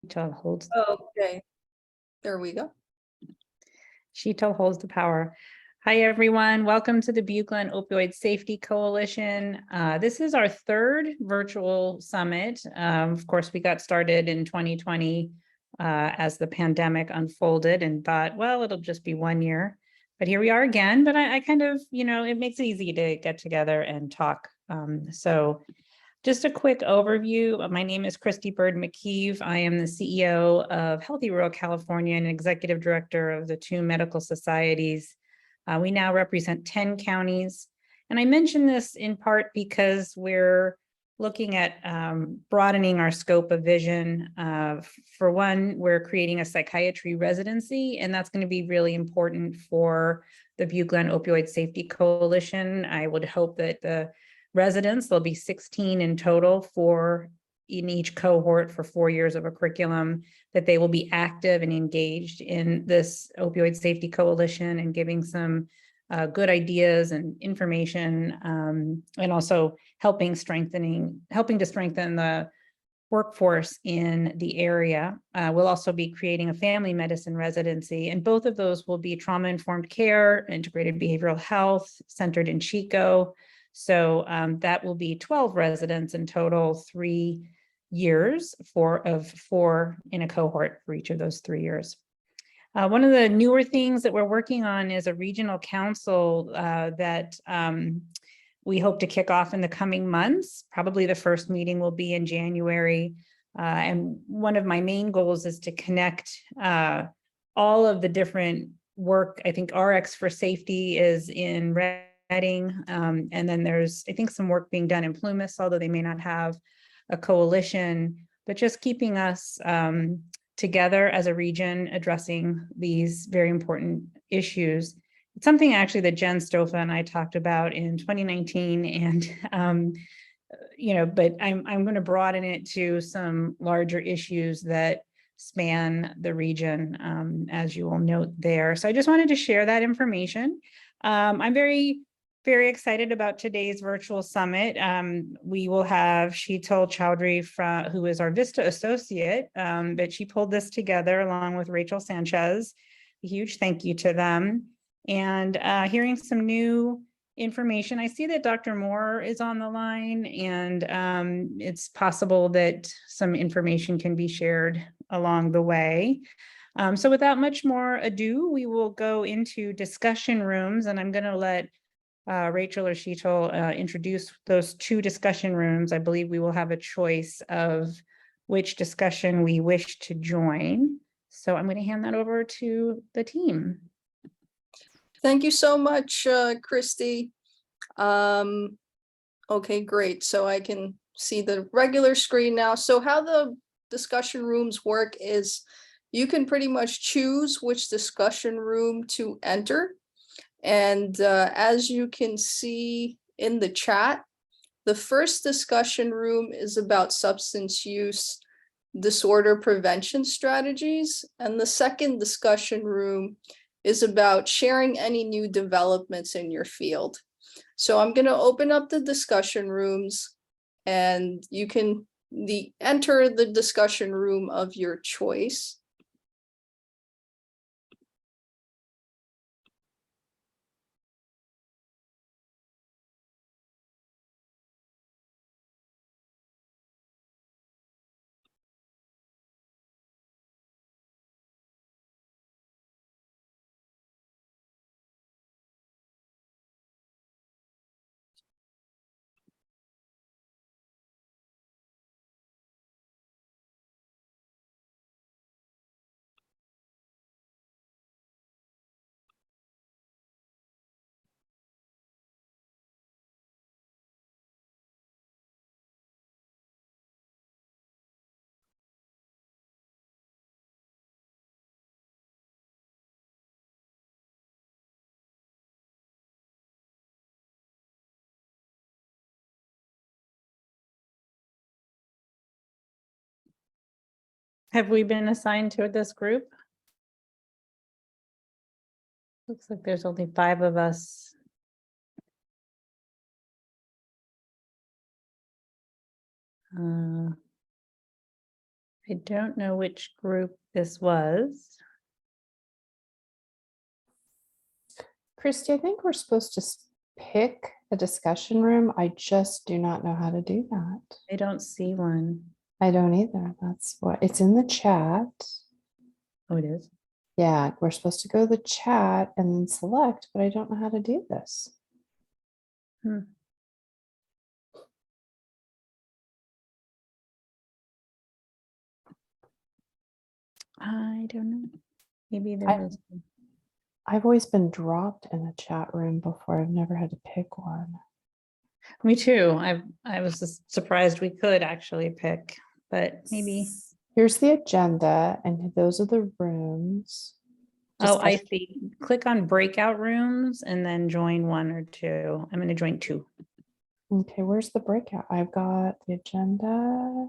Sheetal holds. Okay, there we go. Sheetal holds the power. Hi, everyone. Welcome to the Butte-Glenn Opioid Safety Coalition. This is our third virtual summit. Of course, we got started in 2020 as the pandemic unfolded and thought, well, it'll just be 1 year. But here we are again. But I kind of, it makes it easy to get together and talk. So just a quick overview. My name is Christy Bird McKeeve. I am the CEO of Healthy Rural California and executive director of the 2 medical societies. We now represent 10 counties. And I mention this in part because we're looking at broadening our scope of vision. For one, we're creating a psychiatry residency, and that's going to be really important for the Butte-Glenn Opioid Safety Coalition. I would hope that the residents, there'll be 16 in total in each cohort for 4 years of a curriculum, that they will be active and engaged in this opioid safety coalition and giving some good ideas and information, and also helping to strengthen the workforce in the area. We'll also be creating a family medicine residency, and both of those will be trauma-informed care, integrated behavioral health, centered in Chico. So that will be 12 residents in total, 3 years, 4 in a cohort for each of those 3 years. One of the newer things that we're working on is a regional council that we hope to kick off in the coming months. Probably the first meeting will be in January. And one of my main goals is to connect all of the different work. I think RX for Safety is in Reading. And then there's, I think, some work being done in Plumas, although they may not have a coalition, but just keeping us together as a region addressing these very important issues. It's something actually that Jen Stofa and I talked about in 2019, and but I'm going to broaden it to some larger issues that span the region, as you will note there. So I just wanted to share that information. I'm very excited about today's virtual summit. We will have Sheetal Chowdhury, who is our Vista associate, but she pulled this together along with Rachel Sanchez. A huge thank you to them. And hearing some new information. I see that Dr. Moore is on the line, and it's possible that some information can be shared along the way. So without much more ado, we will go into discussion rooms, and I'm going to let Rachel or Sheetal introduce those 2 discussion rooms. I believe we will have a choice of which discussion we wish to join. So I'm going to hand that over to the team. Thank you so much, Christy. Okay, great. So I can see the regular screen now. So how the discussion rooms work is you can pretty much choose which discussion room to enter. And as you can see in the chat, the first discussion room is about substance use disorder prevention strategies. And the second discussion room is about sharing any new developments in your field. So I'm going to open up the discussion rooms, and you can enter the discussion room of your choice. Have we been assigned to this group? Looks like there's only 5 of us. I don't know which group this was. Christy, I think we're supposed to pick a discussion room. I just do not know how to do that. I don't see one. I don't either. That's what it's in the chat. Oh, it is. Yeah, we're supposed to go to the chat and then select, but I don't know how to do this. Hmm. I don't know. Maybe there was. I've always been dropped in a chat room before. I've never had to pick one. Me too. I was just surprised we could actually pick, but maybe. Here's the agenda, and those are the rooms. Oh, I Discussion- see. Click on breakout rooms and then join one or two. I'm going to join two. Okay, where's the breakout? I've got the agenda.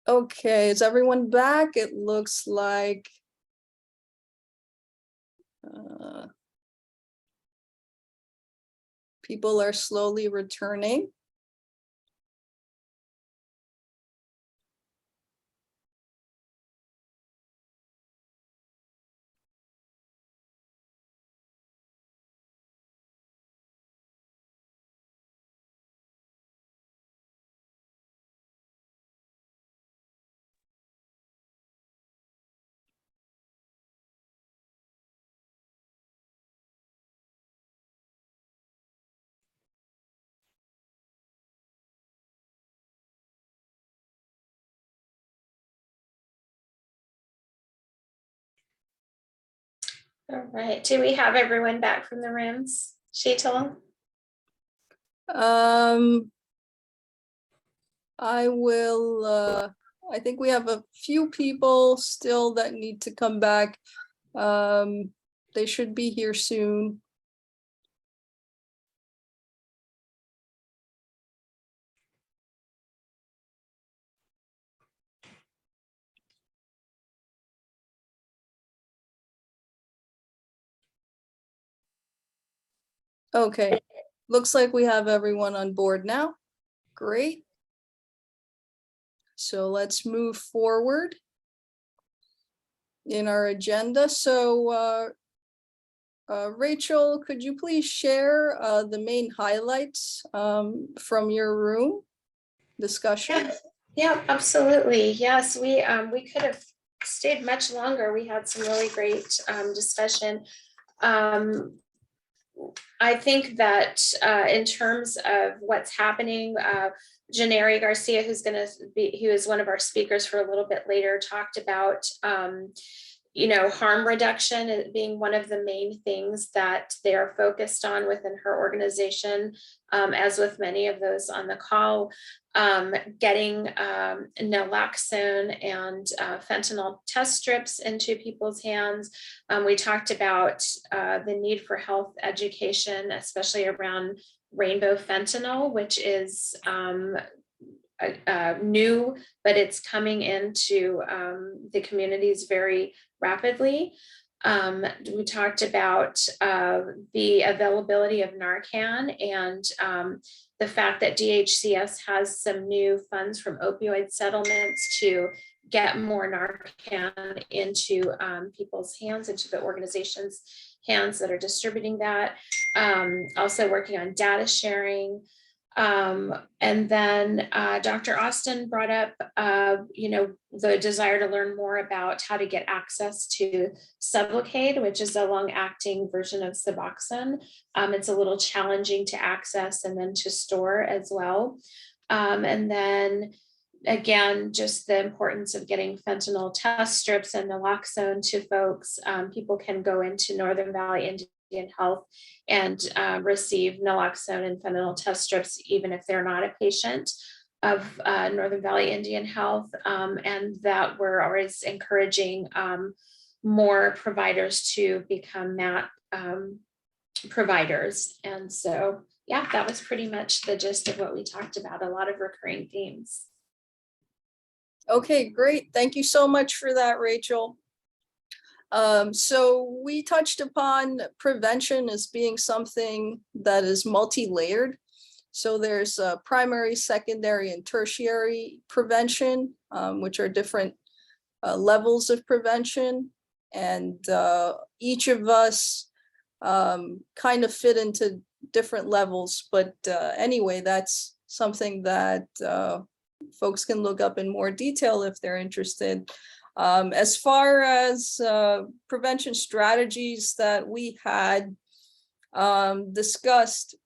Okay, is everyone back? It looks like people are slowly returning. All right, do we have everyone back from the rooms? Sheetal? I will, I think we have a few people still that need to come back. They should be here soon. Okay, looks like we have everyone on board now. Great. So let's move forward in our agenda. So Rachel, could you please share the main highlights from your room discussion? Yeah, absolutely. Yes, we could have stayed much longer. We had some really great discussion. I think that in terms of what's happening, Janeri Garcia, who is one of our speakers for a little bit later, talked about harm reduction being one of the main things that they're focused on within her organization, as with many of those on the call. Getting naloxone and fentanyl test strips into people's hands. We talked about the need for health education, especially around rainbow fentanyl, which is new, but it's coming into the communities very rapidly. We talked about the availability of Narcan and the fact that DHCS has some new funds from opioid settlements to get more Narcan into people's hands, into the organizations' hands that are distributing that. Also working on data sharing. And then Dr. Austin brought up, the desire to learn more about how to get access to Sublocade, which is a long-acting version of Suboxone. It's a little challenging to access and then to store as well. And then again, just the importance of getting fentanyl test strips and naloxone to folks. People can go into Northern Valley Indian Health and receive naloxone and fentanyl test strips, even if they're not a patient of Northern Valley Indian Health, and that we're always encouraging more providers to become MAT providers. And so, yeah, that was pretty much the gist of what we talked about, a lot of recurring themes. Okay, great. Thank you so much for that, Rachel. So we touched upon prevention as being something that is multi-layered. So there's primary, secondary, and tertiary prevention, which are different levels of prevention. And each of us kind of fit into different levels. But anyway, that's something that folks can look up in more detail if they're interested. As far as prevention strategies that we had discussed,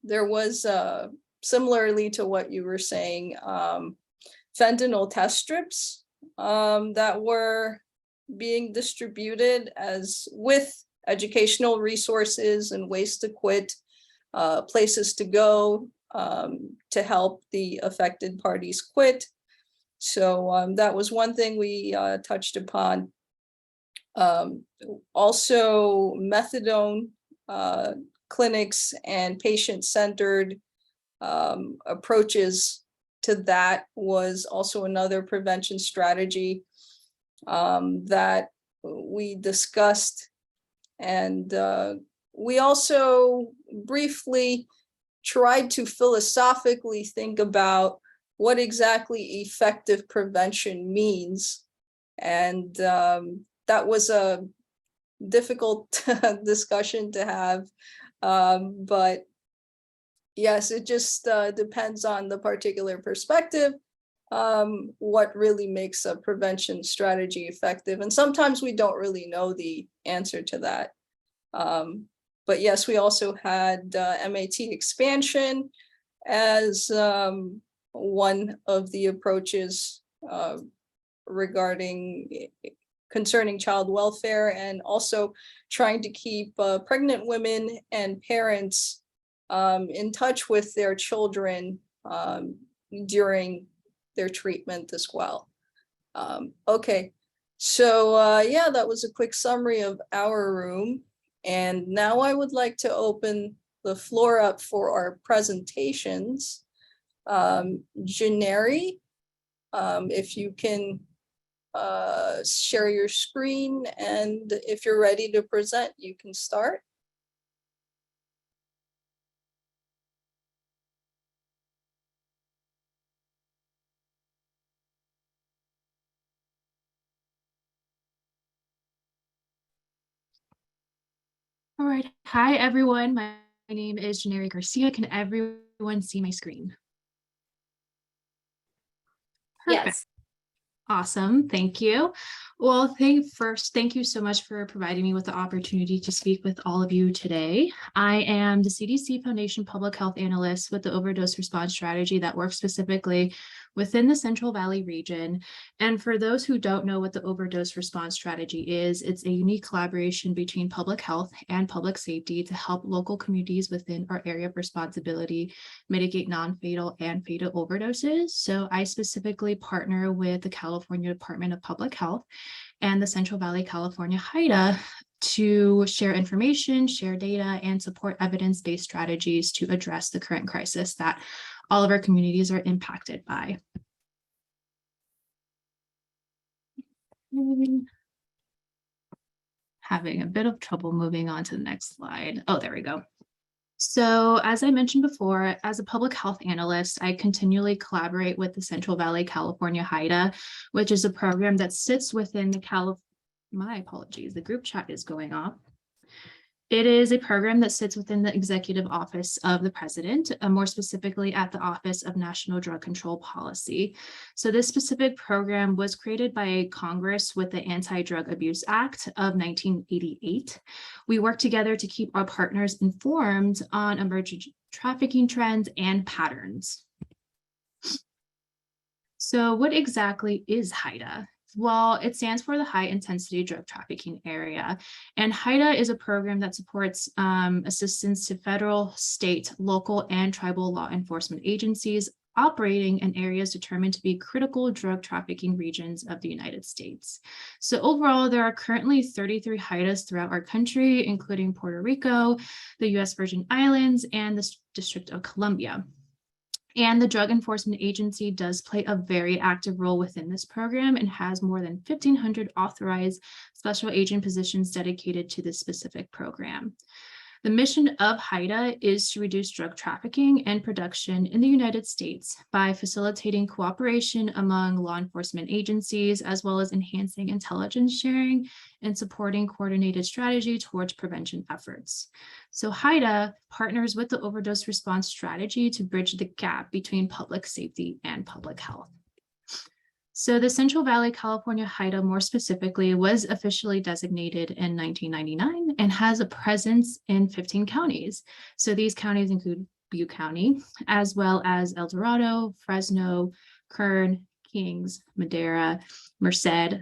there was similarly to what you were saying, fentanyl test strips that were being distributed as with educational resources and ways to quit, places to go to help the affected parties quit. So that was one thing we touched upon. Also methadone clinics and patient-centered approaches to that was also another prevention strategy that we discussed. And we also briefly tried to philosophically think about what exactly effective prevention means. And that was a difficult discussion to have. But yes, it just depends on the particular perspective, what really makes a prevention strategy effective. And sometimes we don't really know the answer to that. But yes, we also had MAT expansion as one of the approaches concerning child welfare, and also trying to keep pregnant women and parents in touch with their children during their treatment as well. Okay, so yeah, that was a quick summary of our room. And now I would like to open the floor up for our presentations. Janeri, if you can share your screen, and if you're ready to present, you can start. All right. Hi, everyone. My name is Janeri Garcia. Can everyone see my screen? Perfect. Yes. Awesome. Thank you. Well, thank you so much for providing me with the opportunity to speak with all of you today. I am the CDC Foundation Public Health Analyst with the Overdose Response Strategy that works specifically within the Central Valley region. And for those who don't know what the Overdose Response Strategy is, it's a unique collaboration between public health and public safety to help local communities within our area of responsibility mitigate non-fatal and fatal overdoses. So I specifically partner with the California Department of Public Health and the Central Valley, California HIDA to share information, share data, and support evidence-based strategies to address the current crisis that all of our communities are impacted by. Having a bit of trouble moving on to the next slide. Oh, there we go. So as I mentioned before, as a public health analyst, I continually collaborate with the Central Valley, California HIDA, which is a program that sits within the my apologies, the group chat is going off. It is a program that sits within the Executive Office of the President, more specifically at the Office of National Drug Control Policy. So this specific program was created by Congress with the Anti-Drug Abuse Act of 1988. We work together to keep our partners informed on emerging trafficking trends and patterns. So what exactly is HIDA? Well, it stands for the High Intensity Drug Trafficking Area, and HIDA is a program that supports assistance to federal, state, local, and tribal law enforcement agencies operating in areas determined to be critical drug trafficking regions of the United States. So overall, there are currently 33 HIDAs throughout our country, including Puerto Rico, the U.S. Virgin Islands, and the District of Columbia. And the Drug Enforcement Agency does play a very active role within this program and has more than 1,500 authorized special agent positions dedicated to this specific program. The mission of HIDA is to reduce drug trafficking and production in the United States by facilitating cooperation among law enforcement agencies, as well as enhancing intelligence sharing and supporting coordinated strategy towards prevention efforts. So HIDA partners with the Overdose Response Strategy to bridge the gap between public safety and public health. So the Central Valley, California HIDA, more specifically, was officially designated in 1999 and has a presence in 15 counties. So these counties include Butte County, as well as El Dorado, Fresno, Kern, Kings, Madera, Merced,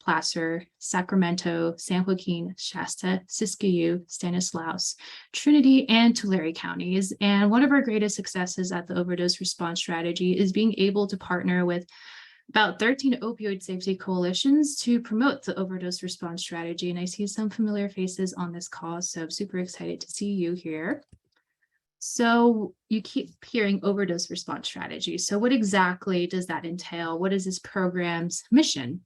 Placer, Sacramento, San Joaquin, Shasta, Siskiyou, Stanislaus, Trinity, and Tulare counties. And one of our greatest successes at the Overdose Response Strategy is being able to partner with about 13 opioid safety coalitions to promote the overdose response strategy. And I see some familiar faces on this call, so I'm super excited to see you here. So you keep hearing overdose response strategy. So what exactly does that entail? What is this program's mission?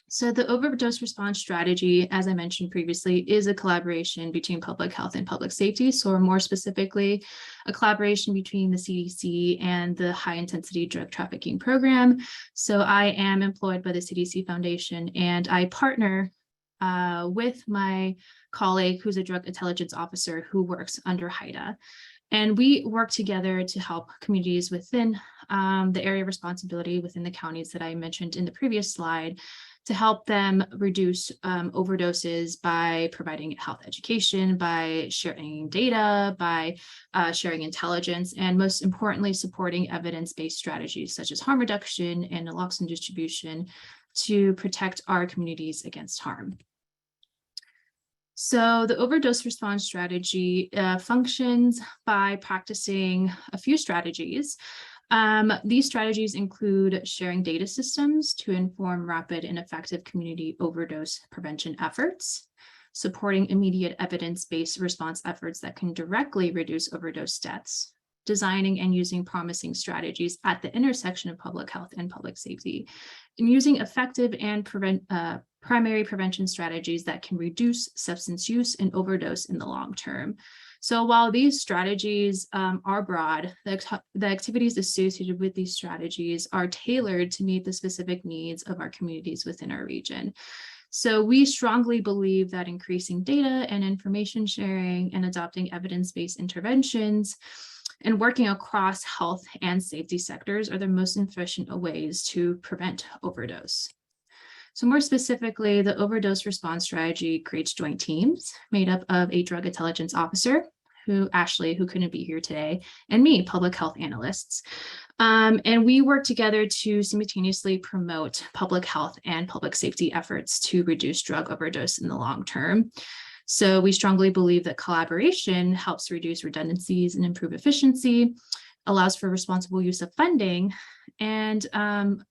So the overdose response strategy, as I mentioned previously, is a collaboration between public health and public safety. So more specifically, a collaboration between the CDC and the high intensity drug trafficking program. So I am employed by the CDC Foundation, and I partner with my colleague who's a drug intelligence officer who works under HIDA. And we work together to help communities within the area of responsibility within the counties that I mentioned in the previous slide to help them reduce overdoses by providing health education, by sharing data, by sharing intelligence, and most importantly, supporting evidence-based strategies such as harm reduction and naloxone distribution to protect our communities against harm. So the overdose response strategy functions by practicing a few strategies. These strategies include sharing data systems to inform rapid and effective community overdose prevention efforts, supporting immediate evidence-based response efforts that can directly reduce overdose deaths, designing and using promising strategies at the intersection of public health and public safety, and using effective and primary prevention strategies that can reduce substance use and overdose in the long term. So while these strategies are broad, the activities associated with these strategies are tailored to meet the specific needs of our communities within our region. So we strongly believe that increasing data and information sharing and adopting evidence-based interventions and working across health and safety sectors are the most efficient ways to prevent overdose. So more specifically, the overdose response strategy creates joint teams made up of a drug intelligence officer, Ashley, who couldn't be here today, and me, public health analysts. And we work together to simultaneously promote public health and public safety efforts to reduce drug overdose in the long term. So we strongly believe that collaboration helps reduce redundancies and improve efficiency, allows for responsible use of funding, and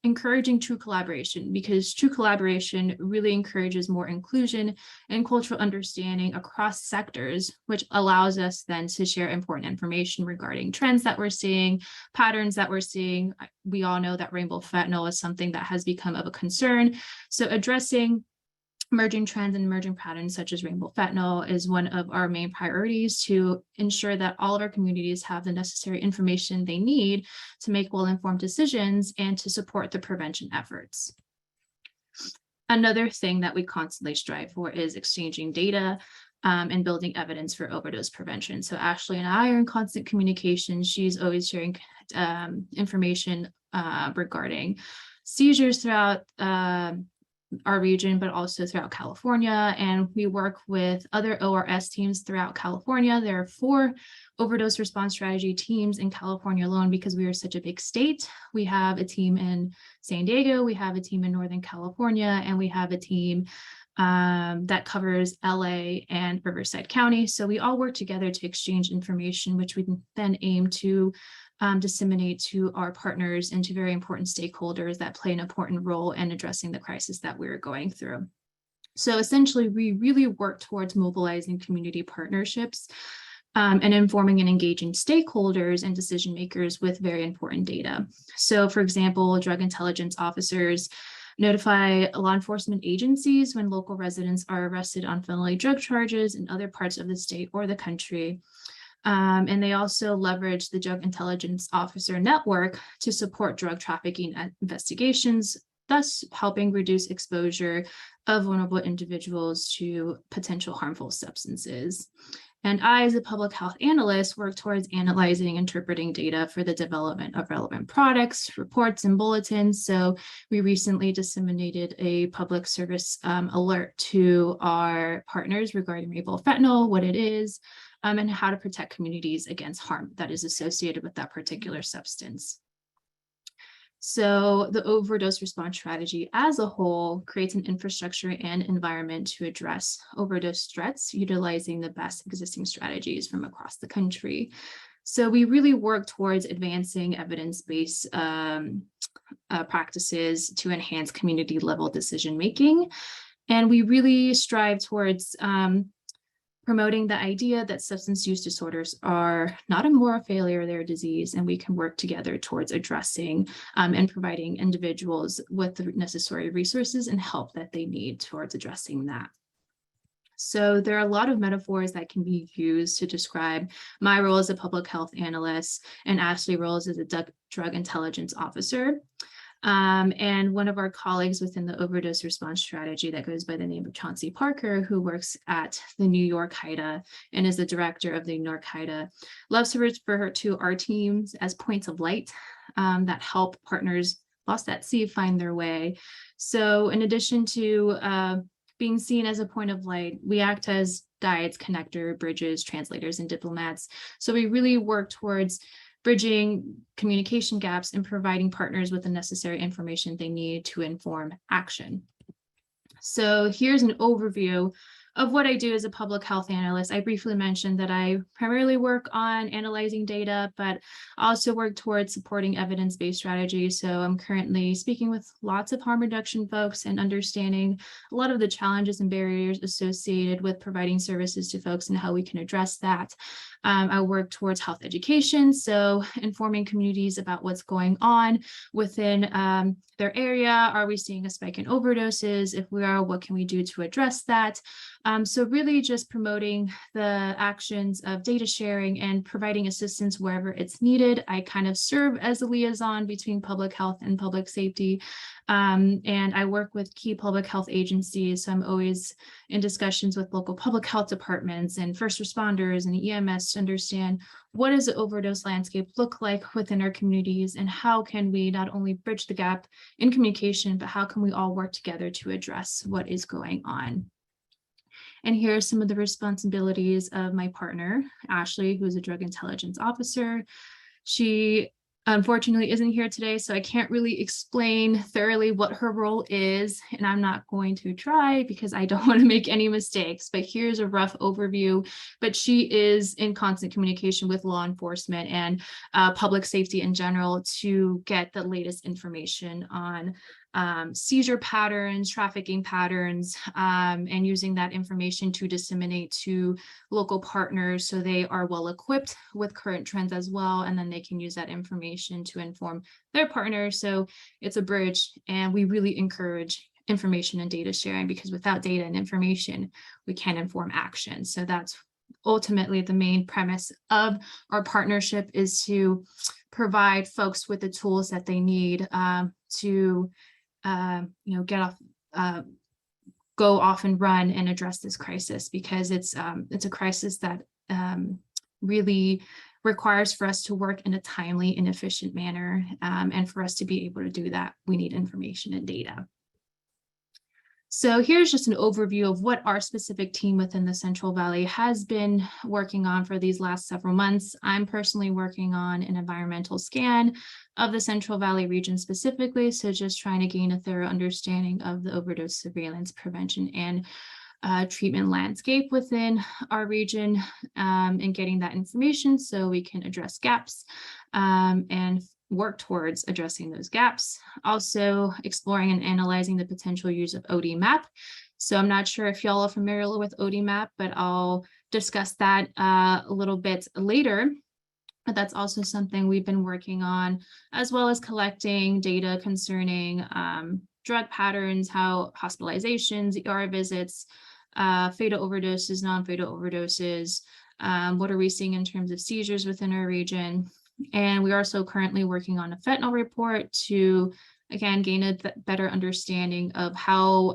encouraging true collaboration, because true collaboration really encourages more inclusion and cultural understanding across sectors, which allows us then to share important information regarding trends that we're seeing, patterns that we're seeing. We all know that rainbow fentanyl is something that has become of a concern. So addressing emerging trends and emerging patterns such as rainbow fentanyl is one of our main priorities to ensure that all of our communities have the necessary information they need to make well-informed decisions and to support the prevention efforts. Another thing that we constantly strive for is exchanging data and building evidence for overdose prevention. So Ashley and I are in constant communication. She's always sharing information regarding seizures throughout our region, but also throughout California. And we work with other ORS teams throughout California. There are 4 overdose response strategy teams in California alone because we are such a big state. We have a team in San Diego, we have a team in Northern California, and we have a team that covers LA and Riverside County. So we all work together to exchange information, which we then aim to disseminate to our partners and to very important stakeholders that play an important role in addressing the crisis that we're going through. So essentially, we really work towards mobilizing community partnerships and informing and engaging stakeholders and decision makers with very important data. So for example, drug intelligence officers notify law enforcement agencies when local residents are arrested on felony drug charges in other parts of the state or the country. And they also leverage the drug intelligence officer network to support drug trafficking investigations, thus helping reduce exposure of vulnerable individuals to potential harmful substances. And I, as a public health analyst, work towards analyzing, interpreting data for the development of relevant products, reports, and bulletins. So we recently disseminated a public service alert to our partners regarding rainbow fentanyl, what it is, and how to protect communities against harm that is associated with that particular substance. So the overdose response strategy as a whole creates an infrastructure and environment to address overdose threats, utilizing the best existing strategies from across the country. So we really work towards advancing evidence-based practices to enhance community level decision-making. And we really strive towards promoting the idea that substance use disorders are not a moral failure, they're a disease, and we can work together towards addressing and providing individuals with the necessary resources and help that they need towards addressing that. So there are a lot of metaphors that can be used to describe my role as a public health analyst and Ashley's role as a drug intelligence officer. And one of our colleagues within the overdose response strategy that goes by the name of Chauncey Parker, who works at the New York HIDA and is the director of the New York HIDA, loves to refer to our teams as points of light that help partners lost at sea find their way. So in addition to being seen as a point of light, we act as guides, connector, bridges, translators, and diplomats. So we really work towards bridging communication gaps and providing partners with the necessary information they need to inform action. So here's an overview of what I do as a public health analyst. I briefly mentioned that I primarily work on analyzing data, but also work towards supporting evidence-based strategies. So I'm currently speaking with lots of harm reduction folks and understanding a lot of the challenges and barriers associated with providing services to folks and how we can address that. I work towards health education, so informing communities about what's going on within their area. Are we seeing a spike in overdoses? If we are, what can we do to address that? So really just promoting the actions of data sharing and providing assistance wherever it's needed. I kind of serve as a liaison between public health and public safety. And I work with key public health agencies. So I'm always in discussions with local public health departments and first responders and EMS to understand what does the overdose landscape look like within our communities and how can we not only bridge the gap in communication, but how can we all work together to address what is going on. And here are some of the responsibilities of my partner, Ashley, who's a drug intelligence officer. She unfortunately isn't here today, so I can't really explain thoroughly what her role is, and I'm not going to try because I don't want to make any mistakes, but here's a rough overview. But she is in constant communication with law enforcement and public safety in general to get the latest information on seizure patterns, trafficking patterns, and using that information to disseminate to local partners so they are well equipped with current trends as well, and then they can use that information to inform their partners. So it's a bridge, and we really encourage information and data sharing because without data and information, we can't inform action. So that's ultimately the main premise of our partnership, is to provide folks with the tools that they need to get off, go off and run and address this crisis, because it's a crisis that really requires for us to work in a timely and efficient manner. And for us to be able to do that, we need information and data. So here's just an overview of what our specific team within the Central Valley has been working on for these last several months. I'm personally working on an environmental scan of the Central Valley region specifically, so just trying to gain a thorough understanding of the overdose surveillance, prevention, and treatment landscape within our region, and getting that information so we can address gaps and work towards addressing those gaps. Also exploring and analyzing the potential use of ODMAP. So I'm not sure if y'all are familiar with ODMAP, but I'll discuss that a little bit later. But that's also something we've been working on, as well as collecting data concerning drug patterns, how hospitalizations, ER visits, fatal overdoses, non-fatal overdoses, what are we seeing in terms of seizures within our region. And we're also currently working on a fentanyl report to, again, gain a better understanding of how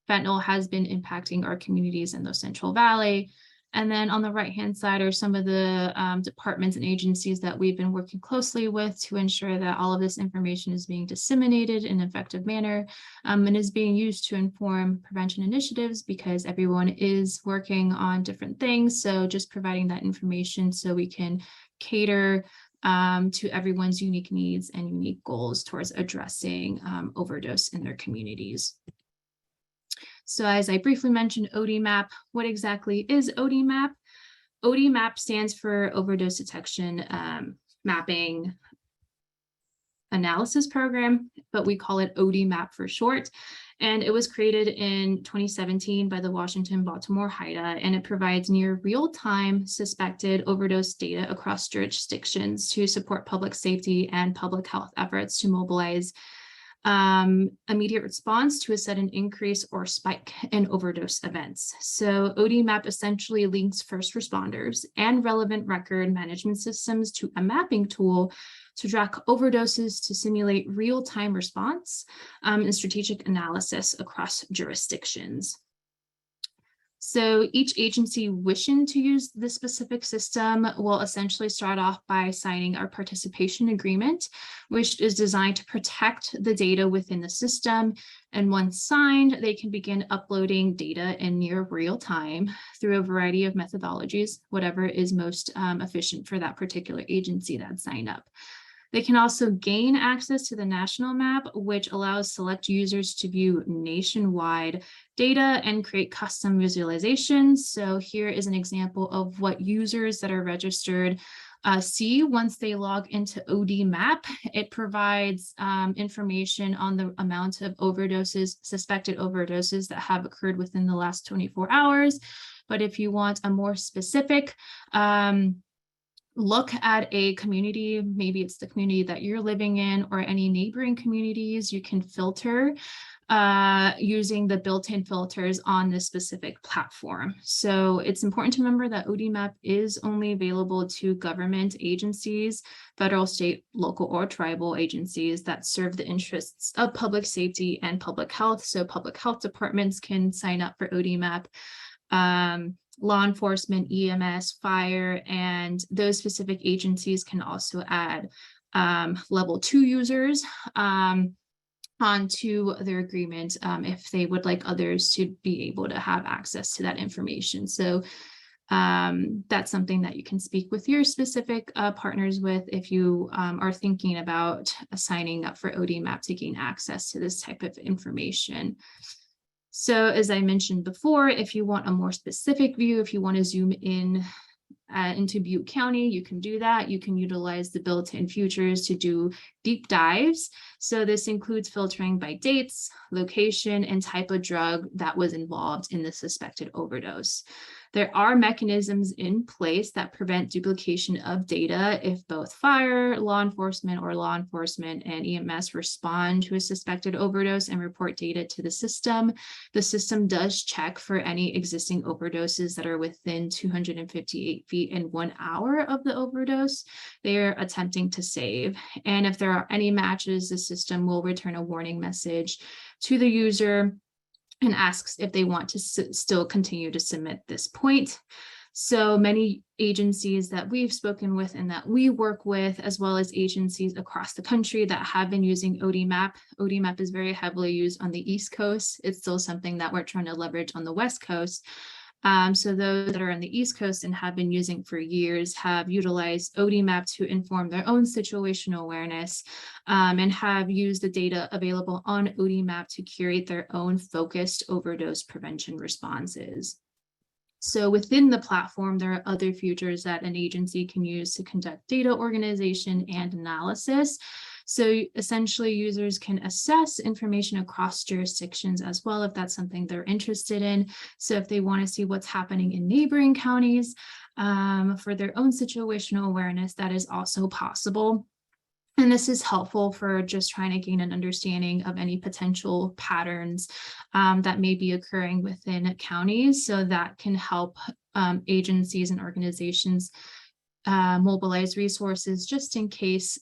fentanyl has been impacting our communities in the Central Valley. And then on the right-hand side are some of the departments and agencies that we've been working closely with to ensure that all of this information is being disseminated in an effective manner and is being used to inform prevention initiatives, because everyone is working on different things. So just providing that information so we can cater to everyone's unique needs and unique goals towards addressing overdose in their communities. So as I briefly mentioned, ODMAP, what exactly is ODMAP? ODMAP stands for Overdose Detection Mapping Analysis Program, but we call it ODMAP for short. And it was created in 2017 by the Washington-Baltimore HIDA, and it provides near real-time suspected overdose data across jurisdictions to support public safety and public health efforts to mobilize immediate response to a sudden increase or spike in overdose events. So ODMAP essentially links first responders and relevant record management systems to a mapping tool to track overdoses to simulate real-time response and strategic analysis across jurisdictions. So each agency wishing to use this specific system will essentially start off by signing our participation agreement, which is designed to protect the data within the system. And once signed, they can begin uploading data in near real time through a variety of methodologies, whatever is most efficient for that particular agency that signed up. They can also gain access to the national map, which allows select users to view nationwide data and create custom visualizations. So here is an example of what users that are registered see once they log into ODMAP. It provides information on the amount of overdoses, suspected overdoses that have occurred within the last 24 hours. But if you want a more specific look at a community, maybe it's the community that you're living in or any neighboring communities, you can filter using the built-in filters on this specific platform. So it's important to remember that ODMAP is only available to government agencies, federal, state, local, or tribal agencies that serve the interests of public safety and public health. So public health departments can sign up for ODMAP. Law enforcement, EMS, fire, and those specific agencies can also add level 2 users onto their agreement if they would like others to be able to have access to that information. So that's something that you can speak with your specific partners with if you are thinking about signing up for ODMAP to gain access to this type of information. So as I mentioned before, if you want a more specific view, if you want to zoom in into Butte County, you can do that. You can utilize the built-in features to do deep dives. So this includes filtering by dates, location, and type of drug that was involved in the suspected overdose. There are mechanisms in place that prevent duplication of data if both fire, law enforcement and EMS respond to a suspected overdose and report data to the system. The system does check for any existing overdoses that are within 258 feet in 1 hour of the overdose they are attempting to save. And if there are any matches, the system will return a warning message to the user and asks if they want to still continue to submit this point. So many agencies that we've spoken with and that we work with, as well as agencies across the country that have been using ODMAP. ODMAP is very heavily used on the East Coast. It's still something that we're trying to leverage on the West Coast. So those that are on the East Coast and have been using for years have utilized ODMAP to inform their own situational awareness and have used the data available on ODMAP to curate their own focused overdose prevention responses. So within the platform, there are other features that an agency can use to conduct data organization and analysis. So essentially users can assess information across jurisdictions as well, if that's something they're interested in. So if they want to see what's happening in neighboring counties for their own situational awareness, that is also possible. And this is helpful for just trying to gain an understanding of any potential patterns that may be occurring within counties. So that can help agencies and organizations mobilize resources just in case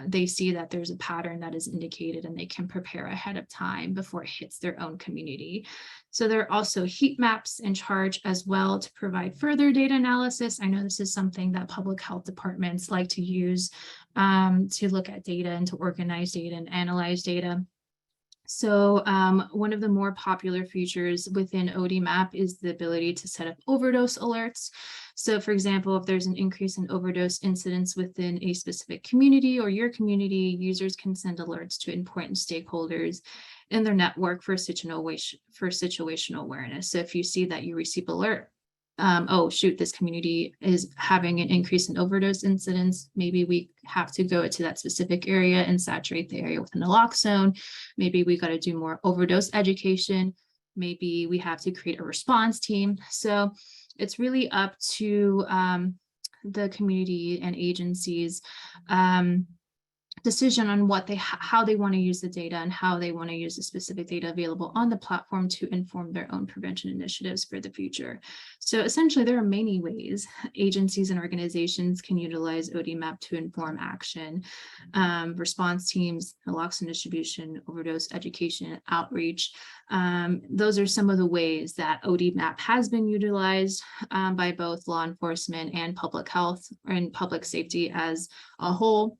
they see that there's a pattern that is indicated and they can prepare ahead of time before it hits their own community. So there are also heat maps in charge as well to provide further data analysis. I know this is something that public health departments like to use to look at data and to organize data and analyze data. So one of the more popular features within ODMAP is the ability to set up overdose alerts. So for example, if there's an increase in overdose incidents within a specific community or your community, users can send alerts to important stakeholders in their network for situational awareness. So if you see that you receive alert oh shoot, this community is having an increase in overdose incidents. Maybe we have to go to that specific area and saturate the area with naloxone. Maybe we got to do more overdose education. Maybe we have to create a response team. So it's really up to the community and agencies decision on what how they want to use the data and how they want to use the specific data available on the platform to inform their own prevention initiatives for the future. So essentially, there are many ways agencies and organizations can utilize ODMAP to inform action. Response teams, naloxone distribution, overdose education, outreach. Those are some of the ways that ODMAP has been utilized by both law enforcement and public health and public safety as a whole.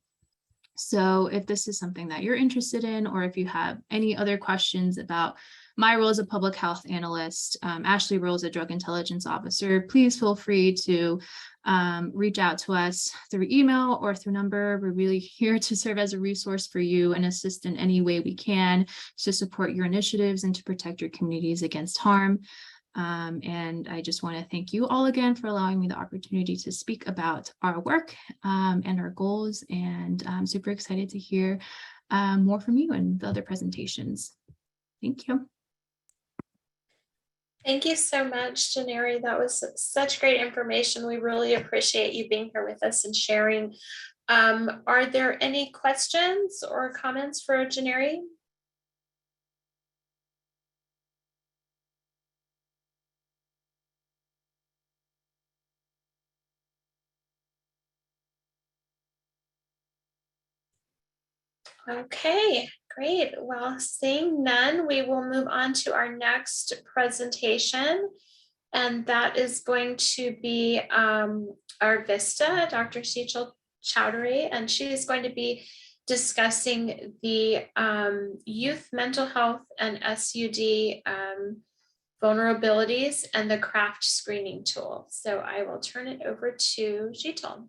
So if this is something that you're interested in, or if you have any other questions about my role as a public health analyst, Ashley role as a drug intelligence officer, please feel free to reach out to us through email or through number. We're really here to serve as a resource for you and assist in any way we can to support your initiatives and to protect your communities against harm. And I just want to thank you all again for allowing me the opportunity to speak about our work and our goals. And I'm super excited to hear more from you in the other presentations. Thank you. Thank you so much, Janeri. That was such great information. We really appreciate you being here with us and sharing. Are there any questions or comments for Janeri? Okay, great. Well, seeing none, we will move on to our next presentation. And that is going to be our Vista, Dr. Sejal Chowdhury, and she is going to be discussing the youth mental health and SUD vulnerabilities and the CRAFT screening tool. So I will turn it over to Sejal.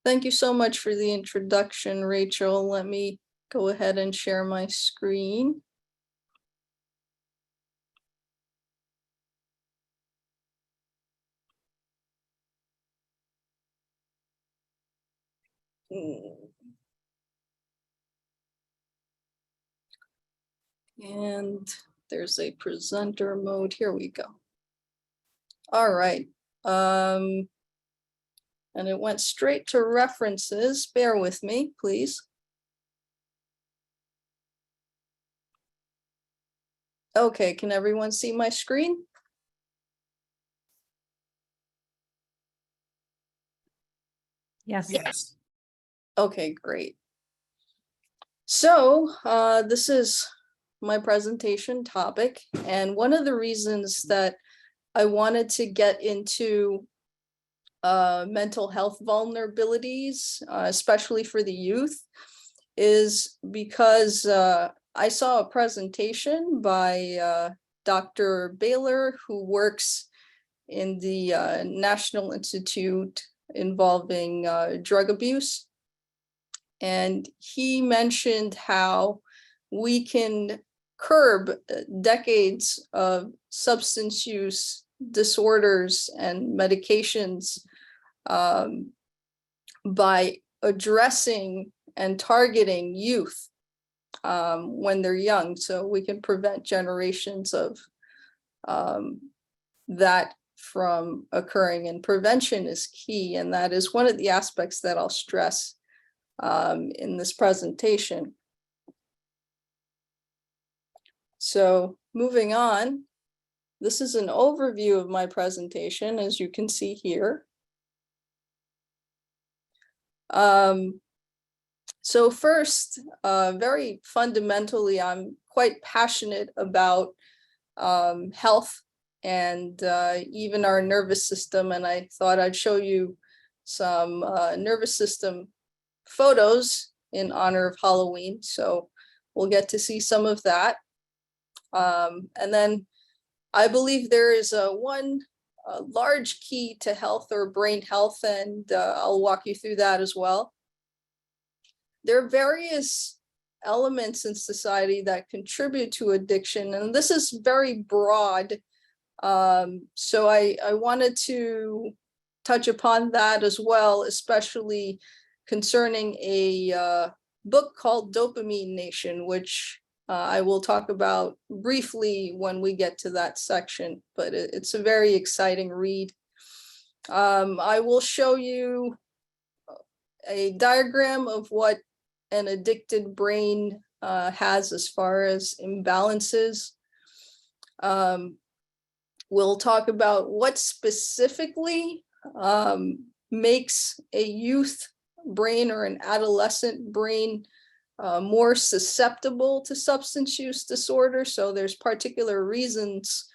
Thank you so much for the introduction, Rachel. Let me go ahead and share my screen. And there's a presenter mode. Here we go. All right. And it went straight to references. Bear with me, please. Okay, can everyone see my screen? Yes. Yes. Okay, great. So this is my presentation topic. And one of the reasons that I wanted to get into mental health vulnerabilities, especially for the youth, is because I saw a presentation by Dr. Baylor, who works in the National Institute involving drug abuse. And he mentioned how we can curb decades of substance use disorders and medications by addressing and targeting youth when they're young, so we can prevent generations of that from occurring. And prevention is key, and that is one of the aspects that I'll stress in this presentation. So moving on, this is an overview of my presentation, as you can see here. So first, very fundamentally, I'm quite passionate about health and even our nervous system. And I thought I'd show you some nervous system photos in honor of Halloween. So we'll get to see some of that. And then I believe there is one large key to health, or brain health, and I'll walk you through that as well. There are various elements in society that contribute to addiction, and this is very broad So I wanted to touch upon that as well, especially concerning a book called Dopamine Nation, which I will talk about briefly when we get to that section, but it's a very exciting read. I will show you a diagram of what an addicted brain has as far as imbalances. We'll talk about what specifically makes a youth brain or an adolescent brain more susceptible to substance use disorder. So there's particular reasons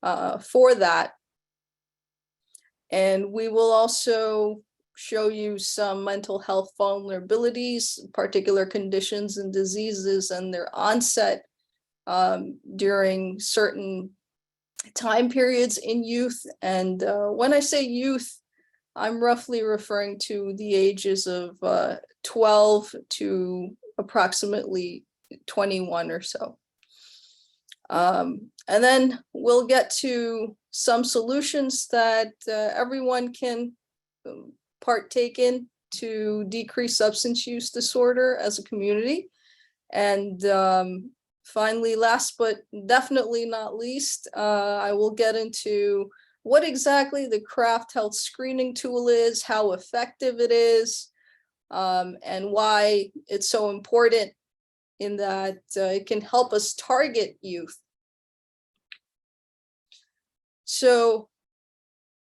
for that. And we will also show you some mental health vulnerabilities, particular conditions and diseases and their onset during certain time periods in youth. And when I say youth, I'm roughly referring to the ages of 12 to approximately 21 or so. And then we'll get to some solutions that everyone can partake in to decrease substance use disorder as a community. And finally, last but definitely not least, I will get into what exactly the Craft Health Screening Tool is, how effective it is, and why it's so important in that it can help us target youth. So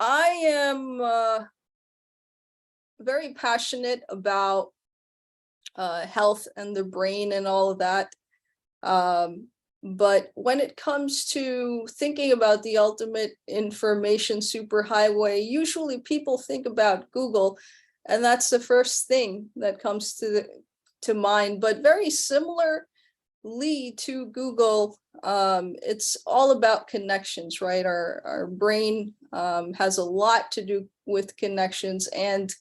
I am very passionate about health and the brain and all of that. But when it comes to thinking about the ultimate information superhighway, usually people think about Google, and that's the first thing that comes to mind. But very similarly to Google, it's all about connections, right? Our brain has a lot to do with connections, and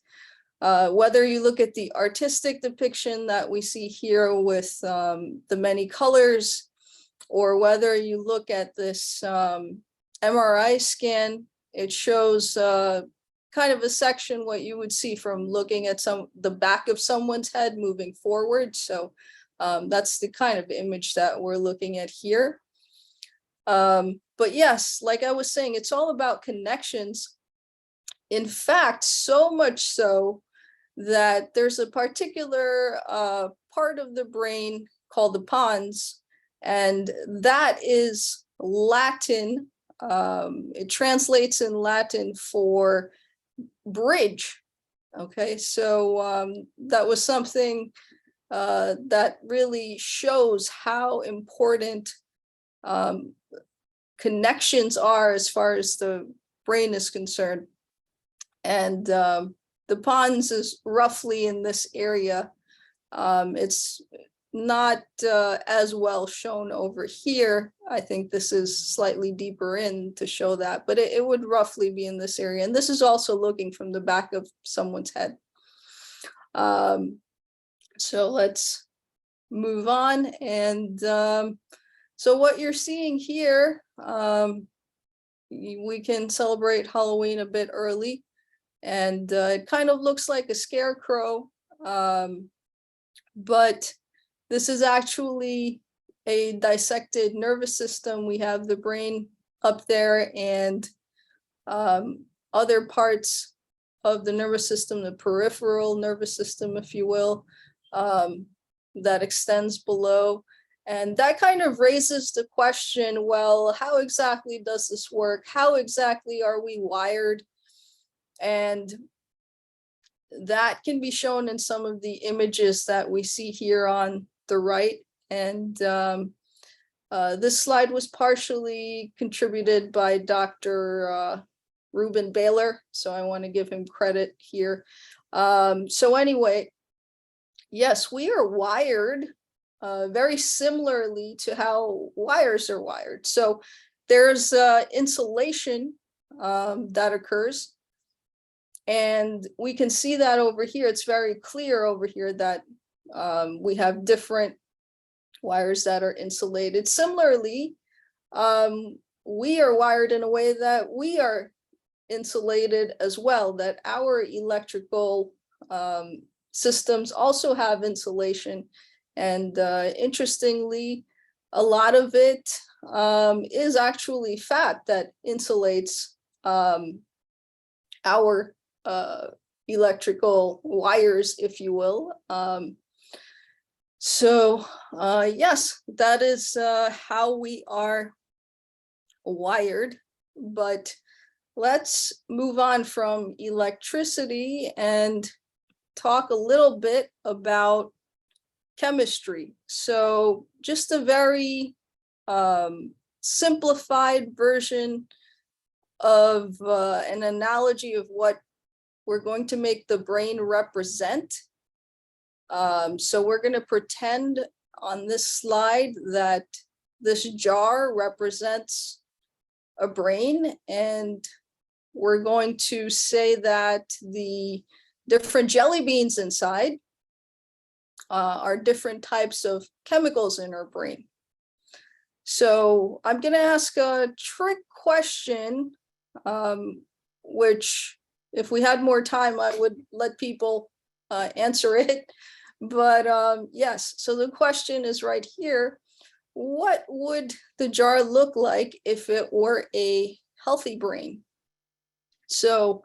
whether you look at the artistic depiction that we see here with the many colors, or whether you look at this MRI scan, it shows kind of a section what you would see from looking at the back of someone's head moving forward. So that's the kind of image that we're looking at here. But yes, like I was saying, it's all about connections. In fact, so much so that there's a particular part of the brain called the pons, and that is Latin. It translates in Latin for bridge. Okay, so that was something that really shows how important connections are as far as the brain is concerned. And the pons is roughly in this area. It's not as well shown over here. I think this is slightly deeper in to show that, but it would roughly be in this area. And this is also looking from the back of someone's head. So let's move on. And so what you're seeing here, we can celebrate Halloween a bit early. And it kind of looks like a scarecrow, but this is actually a dissected nervous system. We have the brain up there and other parts of the nervous system, the peripheral nervous system, if you will, that extends below. And that kind of raises the question, well, how exactly does this work? How exactly are we wired? And that can be shown in some of the images that we see here on the right. And this slide was partially contributed by Dr. Ruben Baylor, so I want to give him credit here. So anyway, yes, we are wired very similarly to how wires are wired. So there's insulation that occurs. And we can see that over here. It's very clear over here that we have different wires that are insulated. Similarly, we are wired in a way that we are insulated as well, that our electrical systems also have insulation. And interestingly, a lot of it is actually fat that insulates our electrical wires, if you will. Yes, that is how we are wired. But let's move on from electricity and talk a little bit about chemistry. So just a very simplified version of an analogy of what we're going to make the brain represent. So we're going to pretend on this slide that this jar represents a brain, and we're going to say that the different jelly beans inside are different types of chemicals in our brain. So I'm going to ask a trick question, which if we had more time, I would let people answer it. But yes, so the question is right here. What would the jar look like if it were a healthy brain? So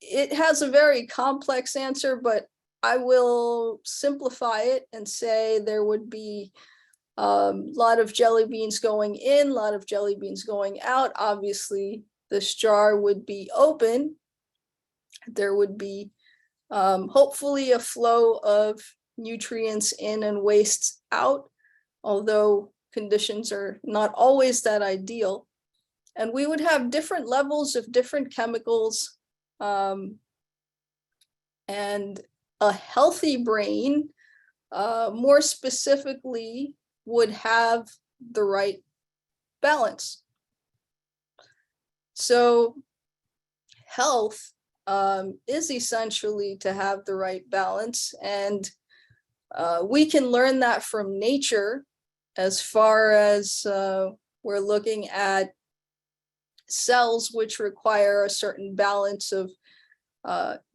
it has a very complex answer, but I will simplify it and say there would be a lot of jelly beans going in, a lot of jelly beans going out. Obviously, this jar would be open. There would be hopefully a flow of nutrients in and waste out, although conditions are not always that ideal. And we would have different levels of different chemicals, and a healthy brain, more specifically, would have the right balance. So health is essentially to have the right balance, and we can learn that from nature as far as we're looking at cells which require a certain balance of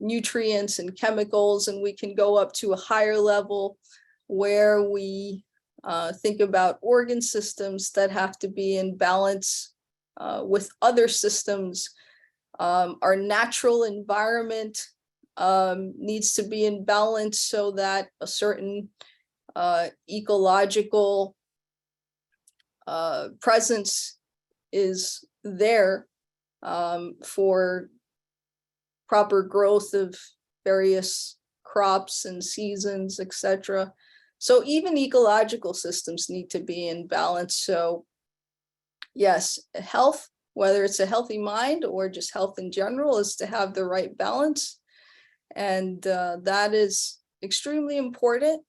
nutrients and chemicals, and we can go up to a higher level where we think about organ systems that have to be in balance with other systems. Our natural environment needs to be in balance so that a certain ecological presence is there for proper growth of various crops and seasons, etc. So even ecological systems need to be in balance. So yes, health, whether it's a healthy mind or just health in general, is to have the right balance. And that is extremely important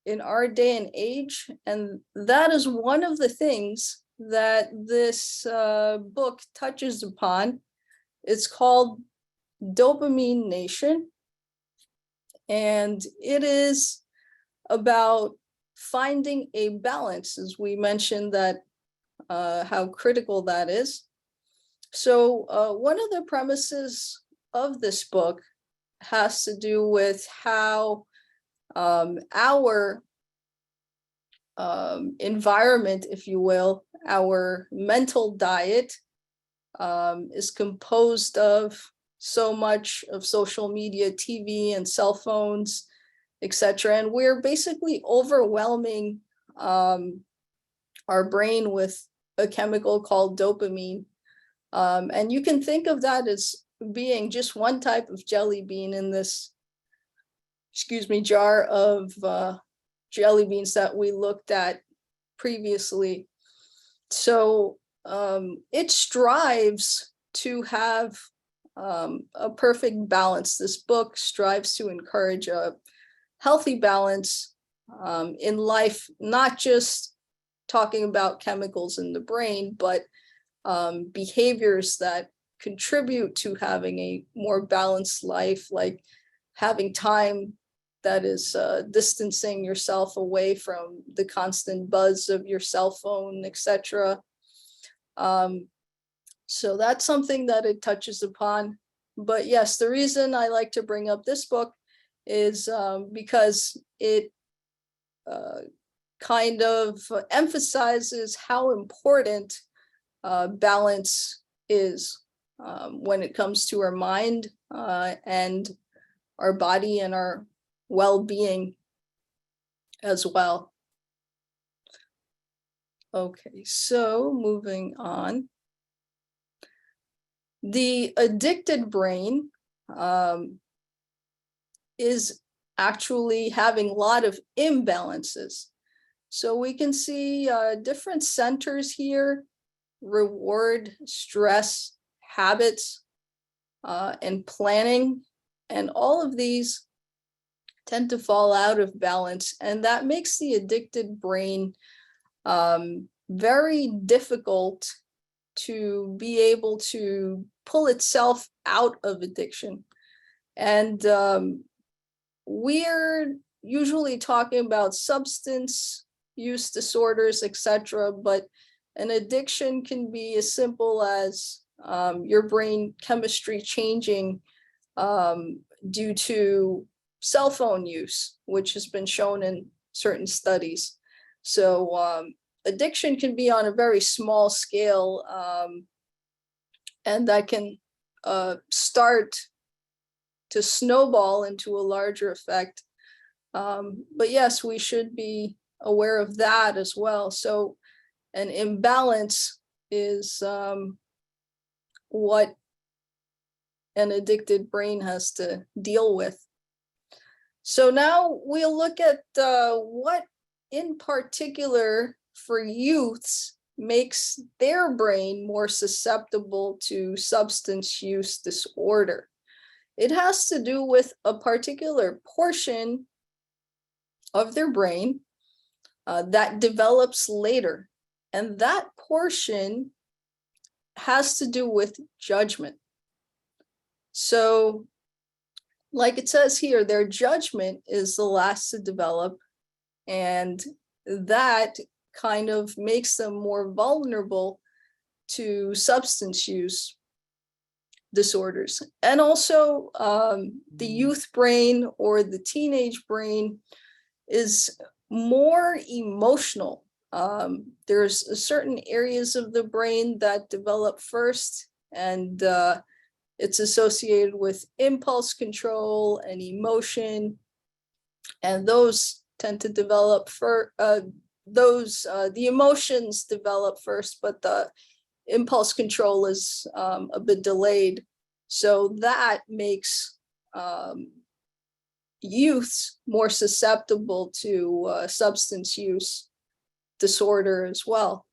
in our day and age. And that is one of the things that this book touches upon. It's called Dopamine Nation. And it is about finding a balance, as we mentioned that how critical that is. So one of the premises of this book has to do with how our environment, if you will, our mental diet is composed of so much of social media, TV, and cell phones, etc. And we're basically overwhelming our brain with a chemical called dopamine. And you can think of that as being just one type of jelly bean in this, jar of jelly beans that we looked at previously. So it strives to have a perfect balance. This book strives to encourage a healthy balance in life, not just talking about chemicals in the brain, but behaviors that contribute to having a more balanced life, like having time that is distancing yourself away from the constant buzz of your cell phone, etc. So that's something that it touches upon. But yes, the reason I like to bring up this book is because it kind of emphasizes how important balance is when it comes to our mind and our body and our well-being as well. Okay, so moving on. The addicted brain is actually having a lot of imbalances. So we can see different centers here: reward, stress, habits, and planning. And all of these tend to fall out of balance. And that makes the addicted brain very difficult to be able to pull itself out of addiction. And we're usually talking about substance use disorders, etc. But an addiction can be as simple as your brain chemistry changing due to cell phone use, which has been shown in certain studies. So addiction can be on a very small scale, and that can start to snowball into a larger effect. But yes, we should be aware of that as well. So an imbalance is what an addicted brain has to deal with. So now we'll look at what in particular for youths makes their brain more susceptible to substance use disorder. It has to do with a particular portion of their brain that develops later. And that portion has to do with judgment. So, like it says here, their judgment is the last to develop, and that kind of makes them more vulnerable to substance use disorders. And also the youth brain or the teenage brain is more emotional. There's certain areas of the brain that develop first, and it's associated with impulse control and emotion, and those tend to develop for the emotions develop first, but the impulse control is a bit delayed. So that makes youths more susceptible to substance use disorder as well.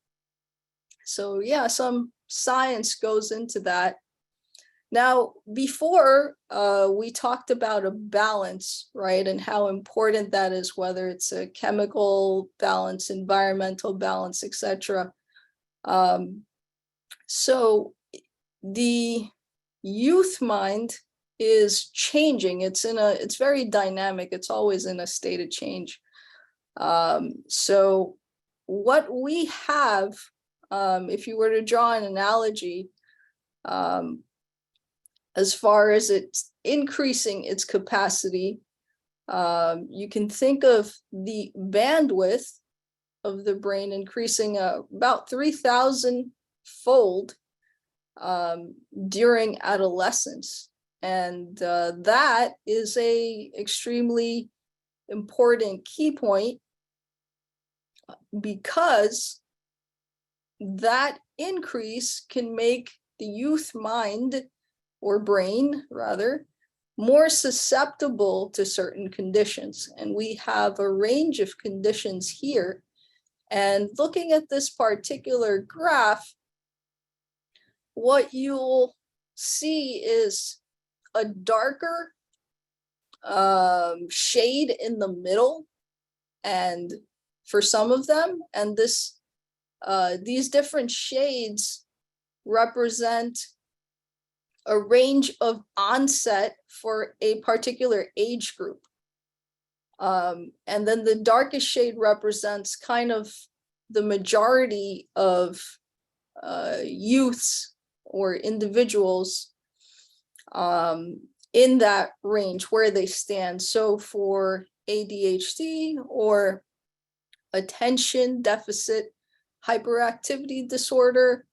So yeah, some science goes into that. Now, before we talked about a balance, right, and how important that is, whether it's a chemical balance, environmental balance, etc. So the youth mind is changing. It's very dynamic. It's always in a state of change. So what we have, if you were to draw an analogy, as far as it's increasing its capacity, you can think of the bandwidth of the brain increasing about 3,000-fold during adolescence. And that is a extremely important key point, because that increase can make the youth mind, or brain rather, more susceptible to certain conditions. And we have a range of conditions here. And looking at this particular graph, what you'll see is a darker shade in the middle, and for some of them, and these different shades represent a range of onset for a particular age group. And then the darkest shade represents kind of the majority of youths or individuals in that range where they stand. So for ADHD or attention deficit hyperactivity disorder,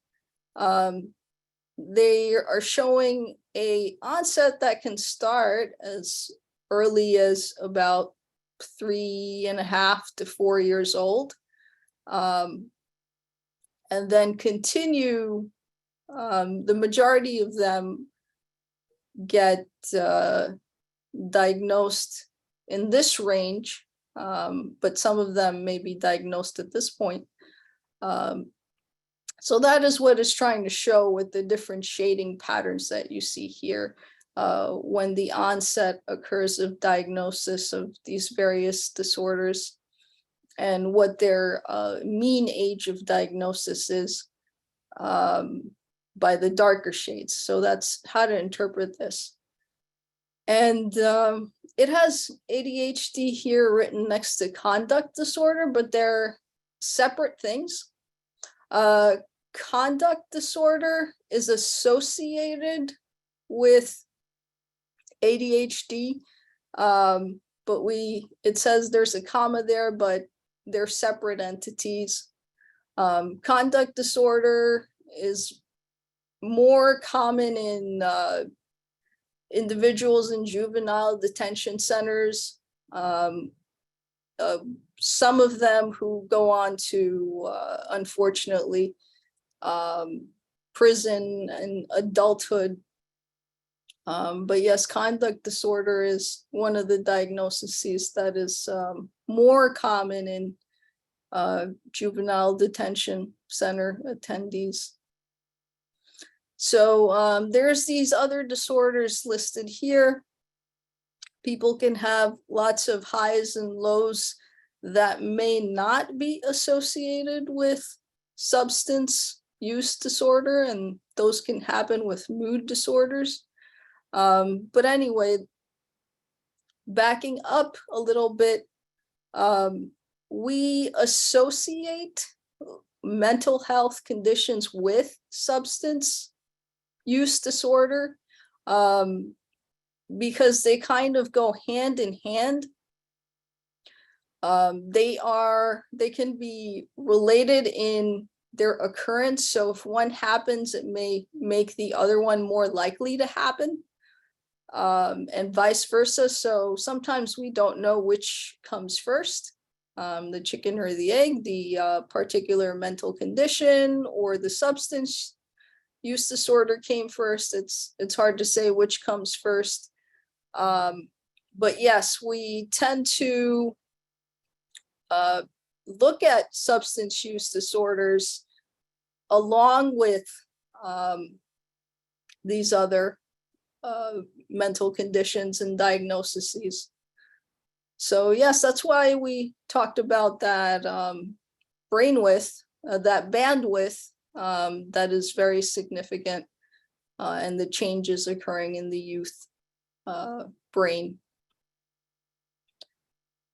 they are showing a onset that can start as early as about 3.5 to 4 years old, and then continue. The majority of them get diagnosed in this range, but some of them may be diagnosed at this point. So that is what it's trying to show with the different shading patterns that you see here when the onset occurs of diagnosis of these various disorders and what their mean age of diagnosis is by the darker shades. So that's how to interpret this. And it has ADHD here written next to conduct disorder, but they're separate things. Conduct disorder is associated with ADHD, but it says there's a comma there, but they're separate entities. Conduct disorder is more common in individuals in juvenile detention centers. Some of them who go on to, unfortunately, prison and adulthood. But yes, conduct disorder is one of the diagnoses that is more common in juvenile detention center attendees. So there's these other disorders listed here. People can have lots of highs and lows that may not be associated with substance use disorder, and those can happen with mood disorders. But anyway, backing up a little bit, we associate mental health conditions with substance use disorder because they kind of go hand in hand. They can be related in their occurrence. So if one happens, it may make the other one more likely to happen, and vice versa. So sometimes we don't know which comes first, the chicken or the egg, the particular mental condition or the substance use disorder came first. It's hard to say which comes first. But yes, we tend to look at substance use disorders along with these other mental conditions and diagnoses. So yes, that's why we talked about that brain width, that bandwidth that is very significant, and the changes occurring in the youth brain.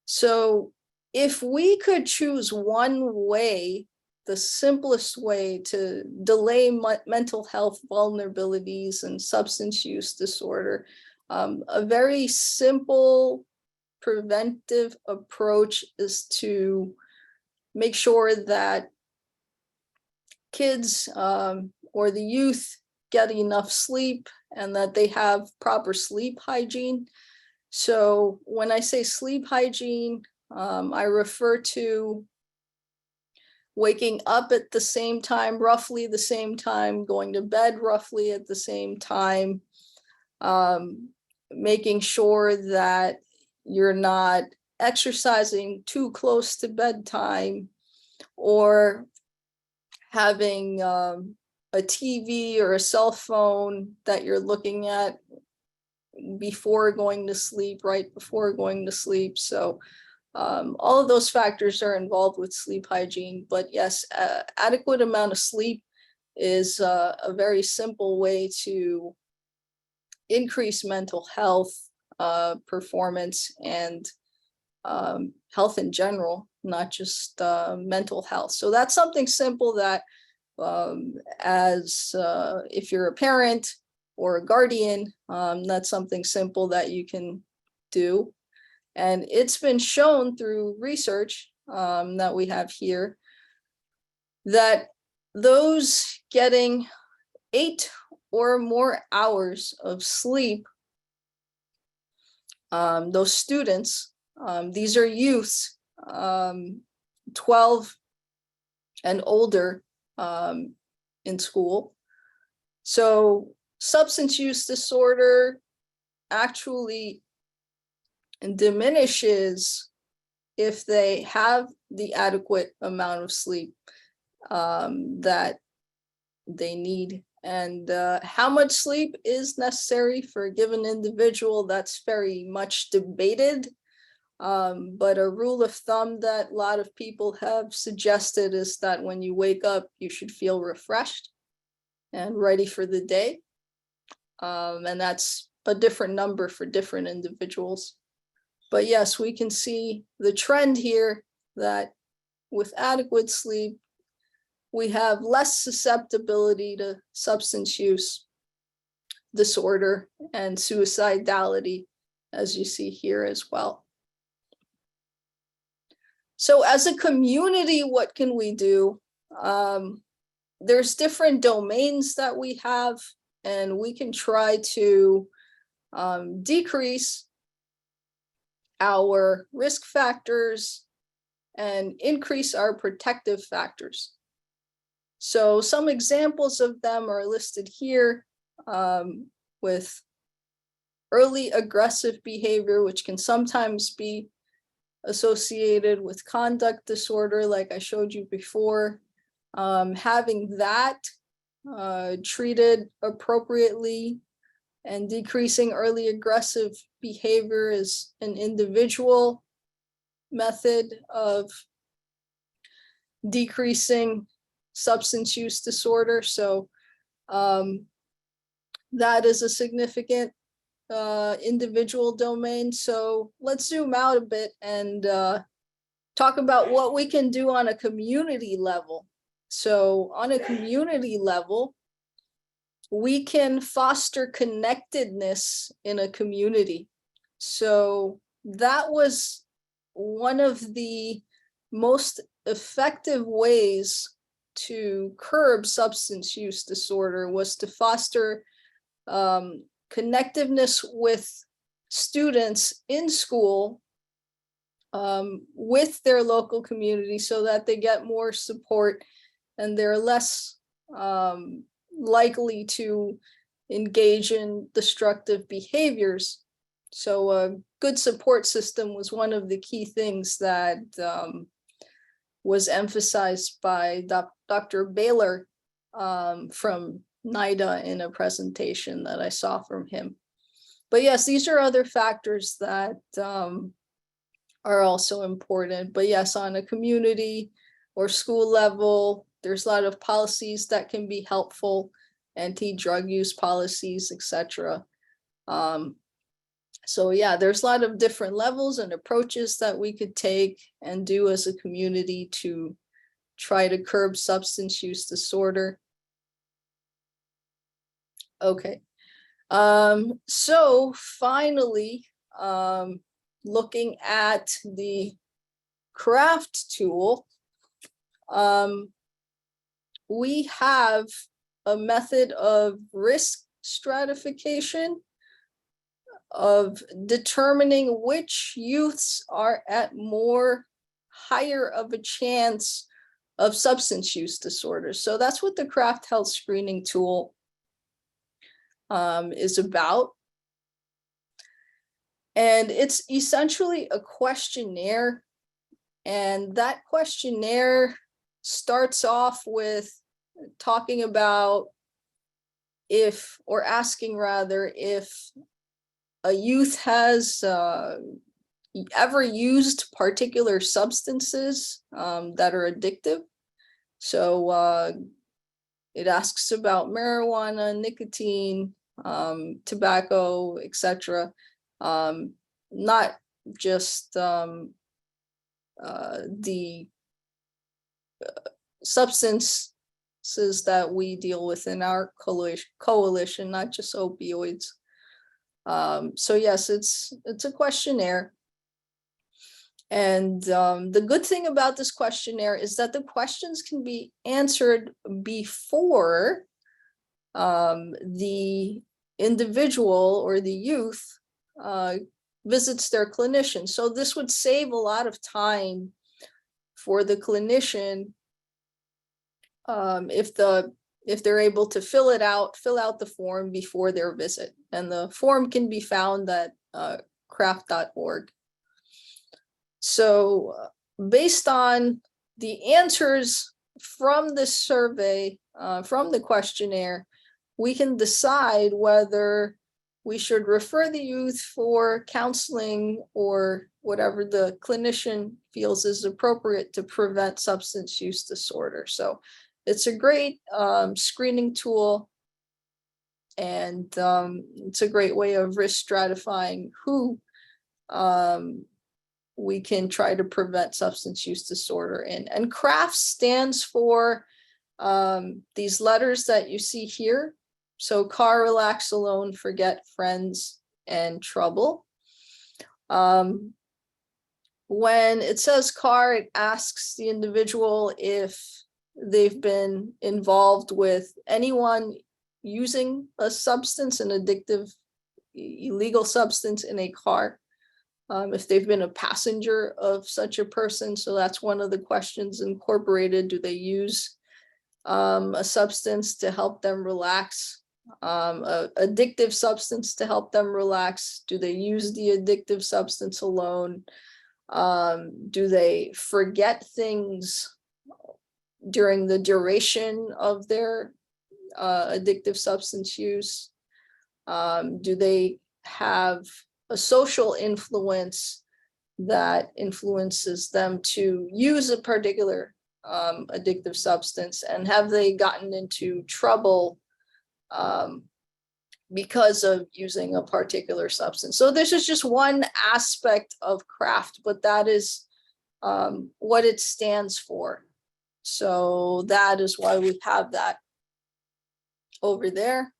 So if we could choose one way, the simplest way to delay mental health vulnerabilities and substance use disorder, a very simple preventive approach is to make sure that kids or the youth get enough sleep and that they have proper sleep hygiene. So when I say sleep hygiene, I refer to waking up at the same time, roughly the same time, going to bed roughly at the same time, making sure that you're not exercising too close to bedtime, or having a TV or a cell phone that you're looking at before going to sleep, right before going to sleep. So all of those factors are involved with sleep hygiene. But yes, adequate amount of sleep is a very simple way to increase mental health performance and health in general, not just mental health. So that's something simple that if you're a parent or a guardian, that's something simple that you can do. And it's been shown through research that we have here that those getting 8 or more hours of sleep, those students, these are youths, 12 and older in school. So substance use disorder actually diminishes if they have the adequate amount of sleep that they need. And how much sleep is necessary for a given individual, that's very much debated. But a rule of thumb that a lot of people have suggested is that when you wake up, you should feel refreshed and ready for the day. And that's a different number for different individuals. But yes, we can see the trend here that with adequate sleep, we have less susceptibility to substance use disorder and suicidality, as you see here as well. So as a community, what can we do? There's different domains that we have, and we can try to decrease our risk factors and increase our protective factors. So some examples of them are listed here, with early aggressive behavior, which can sometimes be associated with conduct disorder, like I showed you before. Having that treated appropriately and decreasing early aggressive behavior is an individual method of decreasing substance use disorder. So that is a significant individual domain. So let's zoom out a bit and talk about what we can do on a community level. So on a community level, we can foster connectedness in a community. So that was one of the most effective ways to curb substance use disorder, was to foster connectiveness with students in school, with their local community, so that they get more support and they're less likely to engage in destructive behaviors. So a good support system was one of the key things that was emphasized by Dr. Baylor from NIDA in a presentation that I saw from him. But yes, these are other factors that are also important. But yes, on a community or school level, there's a lot of policies that can be helpful, anti-drug use policies, etc. So yeah, there's a lot of different levels and approaches that we could take and do as a community to try to curb substance use disorder. Okay, so finally, looking at the craft tool, we have a method of risk stratification, of determining which youths are at higher of a chance of substance use disorder. So that's what the craft health screening tool is about. And it's essentially a questionnaire, and that questionnaire starts off with talking about if, or asking rather, if a youth has ever used particular substances that are addictive. So it asks about marijuana, nicotine, tobacco, etc. Not just the substances that we deal with in our coalition, not just opioids. So yes, it's a questionnaire. And the good thing about this questionnaire is that the questions can be answered before the individual or the youth visits their clinician. So this would save a lot of time for the clinician if they're able to fill out the form before their visit. And the form can be found at craft.org. So based on the answers from this survey, from the questionnaire, we can decide whether we should refer the youth for counseling or whatever the clinician feels is appropriate to prevent substance use disorder. So it's a great screening tool, and it's a great way of risk stratifying who we can try to prevent substance use disorder in. And CRAFT stands for these letters that you see here. So car, relax, alone, forget, friends, and trouble. When it says car, it asks the individual if they've been involved with anyone using a substance, an addictive, illegal substance in a car. If they've been a passenger of such a person. So that's one of the questions incorporated. Do they use a substance to help them relax? A addictive substance to help them relax? Do they use the addictive substance alone? Do they forget things during the duration of their addictive substance use? Do they have a social influence that influences them to use a particular addictive substance? And have they gotten into trouble because of using a particular substance? So this is just one aspect of CRAFT, but that is what it stands for. So that is why we have that over there.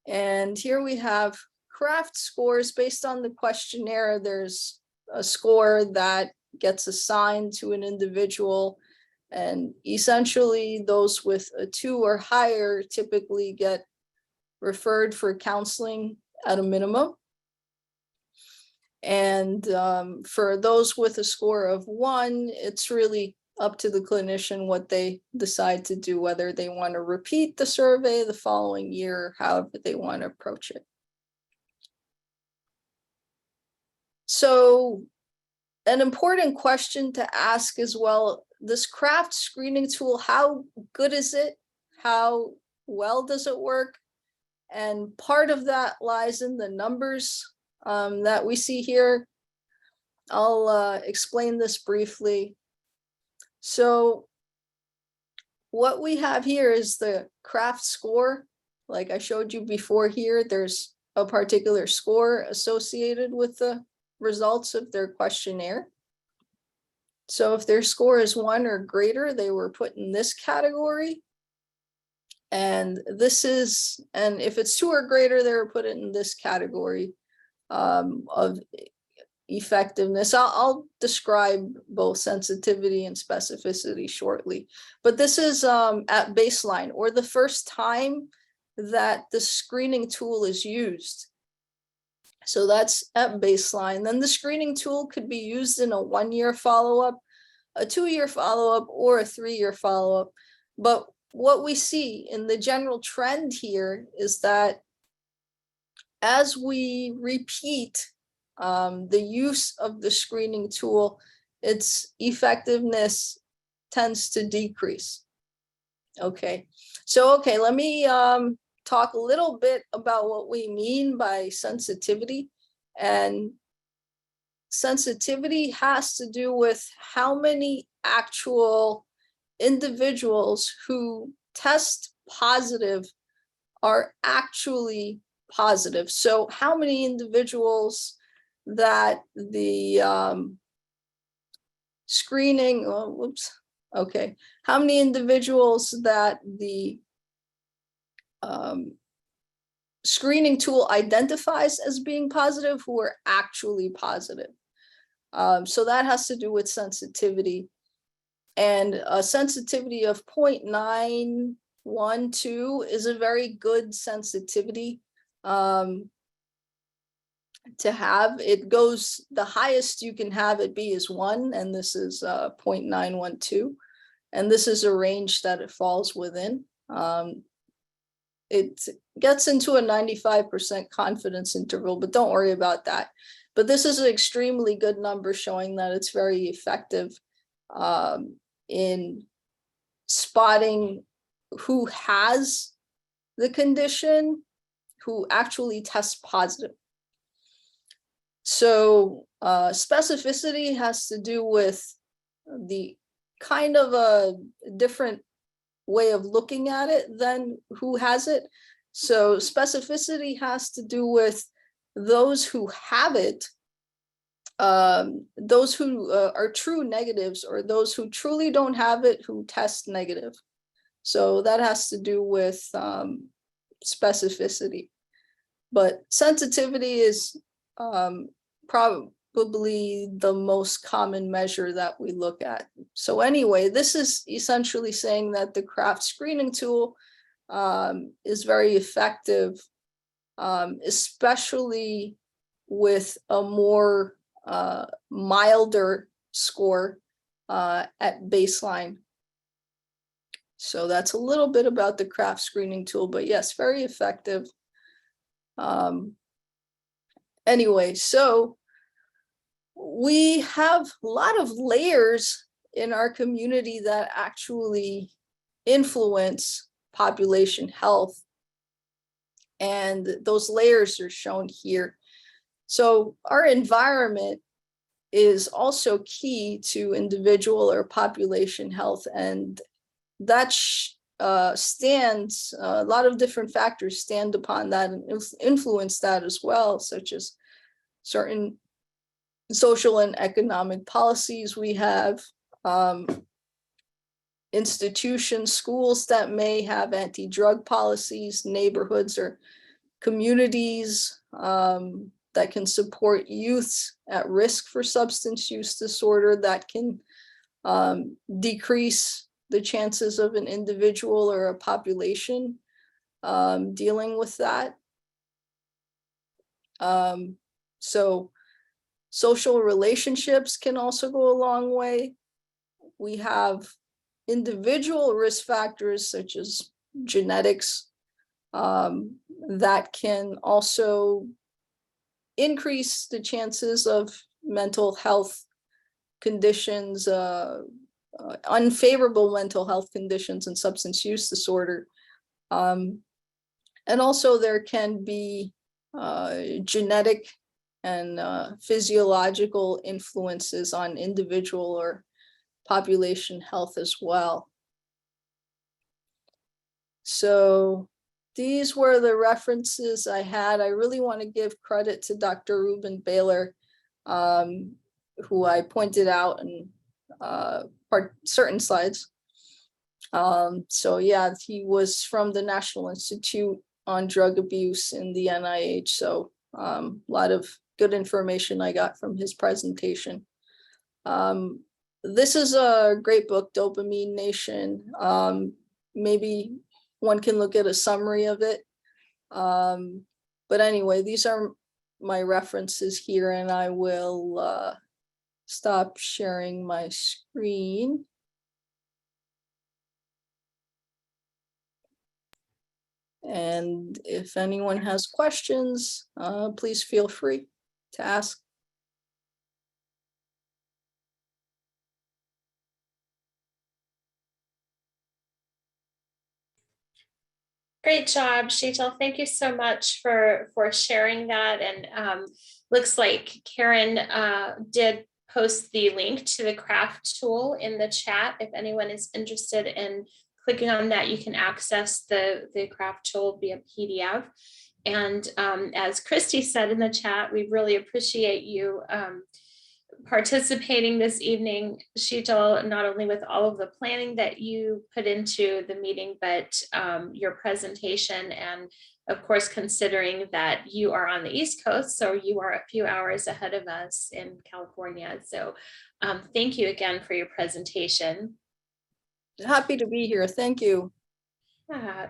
And here we have CRAFT scores based on the questionnaire. There's a score that gets assigned to an individual, and essentially those with a 2 or higher typically get referred for counseling at a minimum. And for those with a score of 1, it's really up to the clinician what they decide to do, whether they want to repeat the survey the following year, however they want to approach it. So an important question to ask as well, this CRAFT screening tool, how good is it? How well does it work? And part of that lies in the numbers that we see here. I'll explain this briefly. So what we have here is the CRAFT score. Like I showed you before here, there's a particular score associated with the results of their questionnaire. So if their score is 1 or greater, they were put in this category. And this is, and if it's 2 or greater, they were put in this category of effectiveness. I'll describe both sensitivity and specificity shortly, but this is at baseline, or the first time that the screening tool is used. So that's at baseline. Then the screening tool could be used in a 1-year follow-up, a 2-year follow-up, or a 3-year follow-up. But what we see in the general trend here is that as we repeat the use of the screening tool, its effectiveness tends to decrease. Okay, so let me talk a little bit about what we mean by sensitivity. And sensitivity has to do with how many actual individuals who test positive are actually positive. So how many individuals that the screening, oh, whoops, okay. How many individuals that the screening tool identifies as being positive who are actually positive. So that has to do with sensitivity. And a sensitivity of 0.912 is a very good sensitivity to have. It goes, the highest you can have it be is 1, and this is 0.912. And this is a range that it falls within. It gets into a 95% confidence interval, but don't worry about that. But this is an extremely good number showing that it's very effective in spotting who has the condition, who actually tests positive. So specificity has to do with the kind of a different way of looking at it than who has it. So specificity has to do with those who have it, those who are true negatives, or those who truly don't have it who test negative. So that has to do with specificity. But sensitivity is probably the most common measure that we look at. So anyway, this is essentially saying that the CRAFT screening tool is very effective, especially with a more milder score at baseline. So that's a little bit about the CRAFT screening tool, but yes, very effective. Anyway, so we have a lot of layers in our community that actually influence population health. And those layers are shown here. So our environment is also key to individual or population health. And that stands, a lot of different factors stand upon that and influence that as well, such as certain social and economic policies we have, institutions, schools that may have anti-drug policies, neighborhoods or communities that can support youths at risk for substance use disorder, that can decrease the chances of an individual or a population dealing with that. So social relationships can also go a long way. We have individual risk factors such as genetics that can also increase the chances of mental health conditions, unfavorable mental health conditions and substance use disorder. And also there can be genetic and physiological influences on individual or population health as well. So these were the references I had. I really want to give credit to Dr. Ruben Baylor, who I pointed out in certain slides. So yeah, he was from the National Institute on Drug Abuse in the NIH. So a lot of good information I got from his presentation. This is a great book, Dopamine Nation. Maybe one can look at a summary of it. But anyway, these are my references here, and I will stop sharing my screen. And if anyone has questions, please feel free to ask. Great job, Sheetal. Thank you so much for sharing that. And looks like Karen did post the link to the CRAFT tool in the chat if anyone is interested in clicking on that, you can access the craft tool via PDF. And as Christy said in the chat, we really appreciate you participating this evening, Sheetal, not only with all of the planning that you put into the meeting, but your presentation, and of course, considering that you are on the East Coast, so you are a few hours ahead of us in California. So thank you again for your presentation. Happy to be here. Thank you.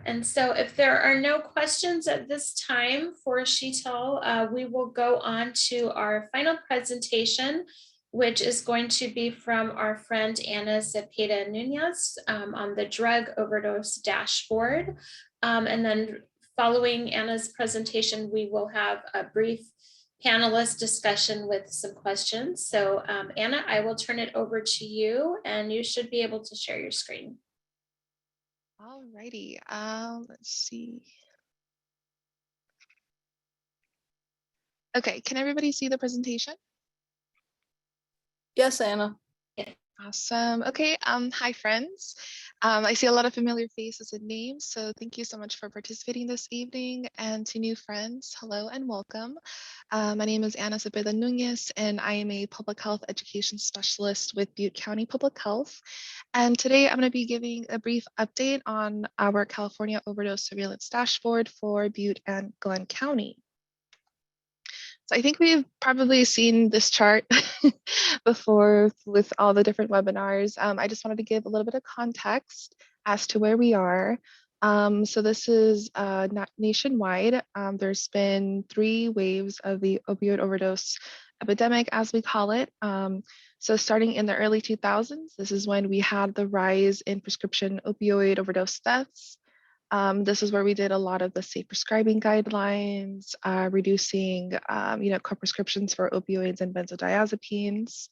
And so if there are no questions at this time for Sheetal, we will go on to our final presentation, which is going to be from our friend Ana Cepeda Nunez on the drug overdose dashboard. And then following Anna's presentation, we will have a brief panelist discussion with some questions. So Anna, I will turn it over to you, and you should be able to share your screen. All righty, let's see. Okay, can everybody see the presentation? Yes, Anna. Awesome. Okay, hi friends. I see a lot of familiar faces and names, so thank you so much for participating this evening. And to new friends, hello and welcome. My name is Ana Cepeda Nunez, and I am a public health education specialist with Butte County Public Health. And today I'm going to be giving a brief update on our California overdose surveillance dashboard for Butte and Glenn County. So I think we've probably seen this chart before with all the different webinars. I just wanted to give a little bit of context as to where we are. So this is nationwide. There's been 3 waves of the opioid overdose epidemic, as we call it. So starting in the early 2000s, this is when we had the rise in prescription opioid overdose deaths. This is where we did a lot of the safe prescribing guidelines, reducing, co-prescriptions for opioids and benzodiazepines.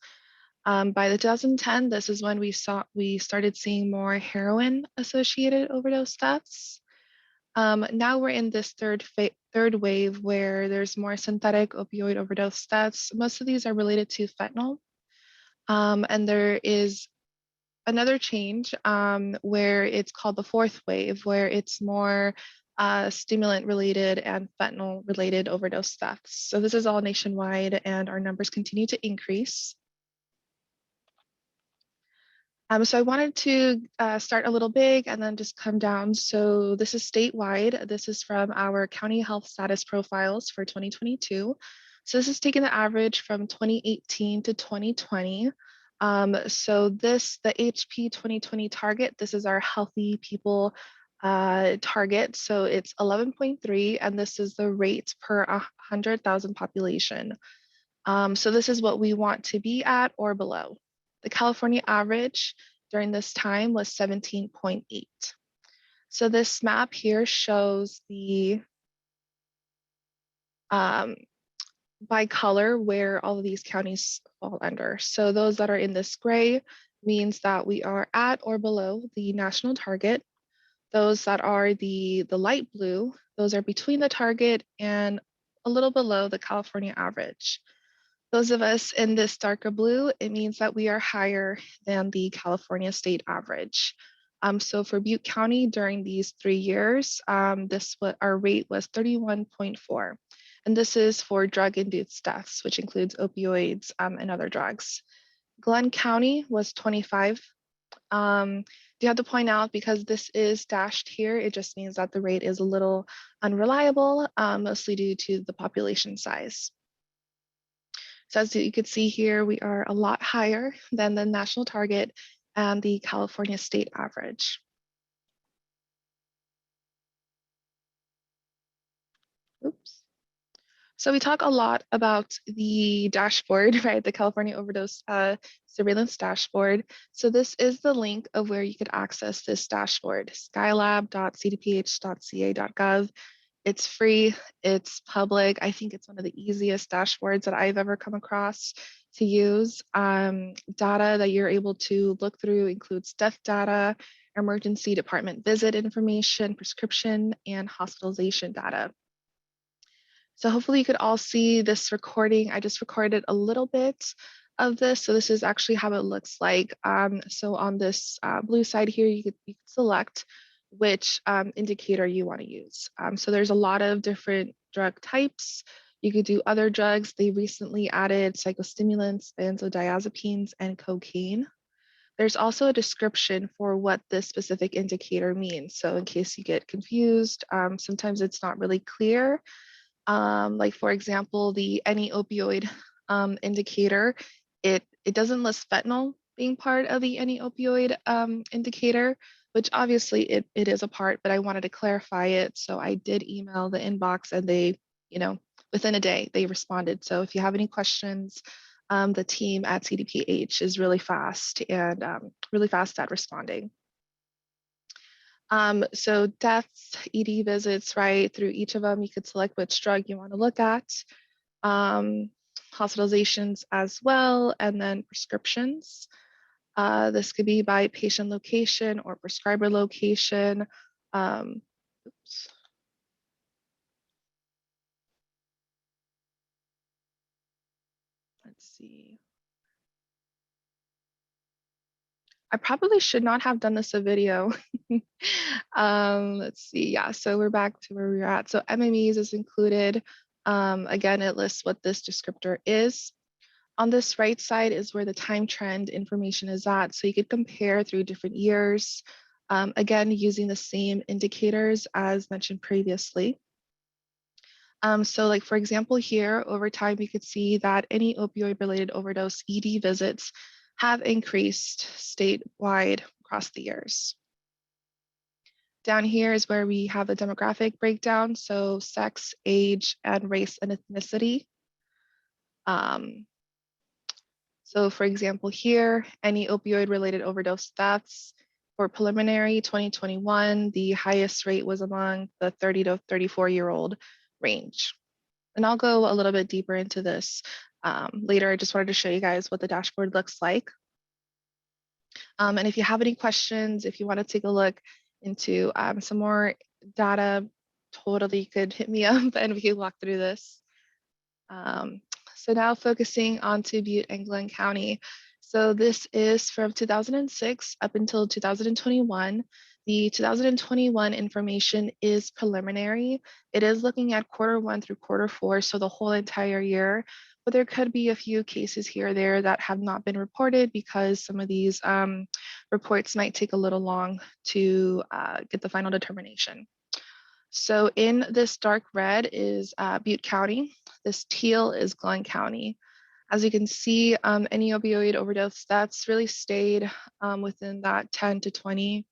By the 2010, this is when we started seeing more heroin-associated overdose deaths. Now we're in this third wave where there's more synthetic opioid overdose deaths. Most of these are related to fentanyl, and there is another change where it's called the 4th wave, where it's more stimulant related and fentanyl related overdose deaths. So this is all nationwide, and our numbers continue to increase. So I wanted to start a little big and then just come down. So this is statewide. This is from our county health status profiles for 2022. So this is taking the average from 2018 to 2020. So the HP 2020 target, this is our healthy people target. So it's 11.3, and this is the rate per 100,000 population. So this is what we want to be at or below. The California average during this time was 17.8. So this map here shows the by color where all of these counties fall under. So those that are in this gray means that we are at or below the national target. Those that are the light blue, those are between the target and a little below the California average. Those of us in this darker blue, it means that we are higher than the California state average. So for Butte County during these 3 years, our rate was 31.4. And this is for drug-induced deaths, which includes opioids and other drugs. Glenn County was 25. You have to point out, because this is dashed here, it just means that the rate is a little unreliable, mostly due to the population size. So as you could see here, we are a lot higher than the national target and the California state average. Oops. So we talk a lot about the dashboard, right? The California overdose surveillance dashboard. So this is the link of where you could access this dashboard, skylab.cdph.ca.gov. It's free, it's public. I think it's one of the easiest dashboards that I've ever come across to use. Data that you're able to look through includes death data, emergency department visit information, prescription, and hospitalization data. So hopefully you could all see this recording. I just recorded a little bit of this. So this is actually how it looks like. So on this blue side here, you could select which indicator you want to use. So there's a lot of different drug types. You could do other drugs. They recently added psychostimulants, benzodiazepines, and cocaine. There's also a description for what this specific indicator means. So in case you get confused, sometimes it's not really clear. Like for example, the any opioid indicator, it doesn't list fentanyl being part of the any opioid indicator, which obviously it is a part, but I wanted to clarify it. So I did email the inbox and they, within a day they responded. So if you have any questions, the team at CDPH is really fast and really fast at responding. So deaths, ED visits, right, through each of them, you could select which drug you want to look at. Hospitalizations as well, and then prescriptions. This could be by patient location or prescriber location. Oops. Let's see. I probably should not have done this a video. Let's see. Yeah, so we're back to where we were at. So MMEs is included. Again, it lists what this descriptor is. On this right side is where the time trend information is at. So you could compare through different years, again, using the same indicators as mentioned previously. So like, for example, here over time, you could see that any opioid related overdose ED visits have increased statewide across the years. Down here is where we have the demographic breakdown. So sex, age, and race and ethnicity. So for example, here, any opioid related overdose deaths for preliminary 2021, the highest rate was among the 30 to 34-year-old range. And I'll go a little bit deeper into this later. I just wanted to show you guys what the dashboard looks like. And if you have any questions, if you want to take a look into some more data, totally could hit me up and we can walk through this. So now focusing on to Butte and Glenn County. So this is from 2006 up until 2021. The 2021 information is preliminary. It is looking at Q1 through Q4, so the whole entire year. But there could be a few cases here or there that have not been reported because some of these reports might take a little long to get the final determination. So in this dark red is Butte County. This teal is Glenn County. As you can see, any opioid overdose deaths really stayed within that 10 to 20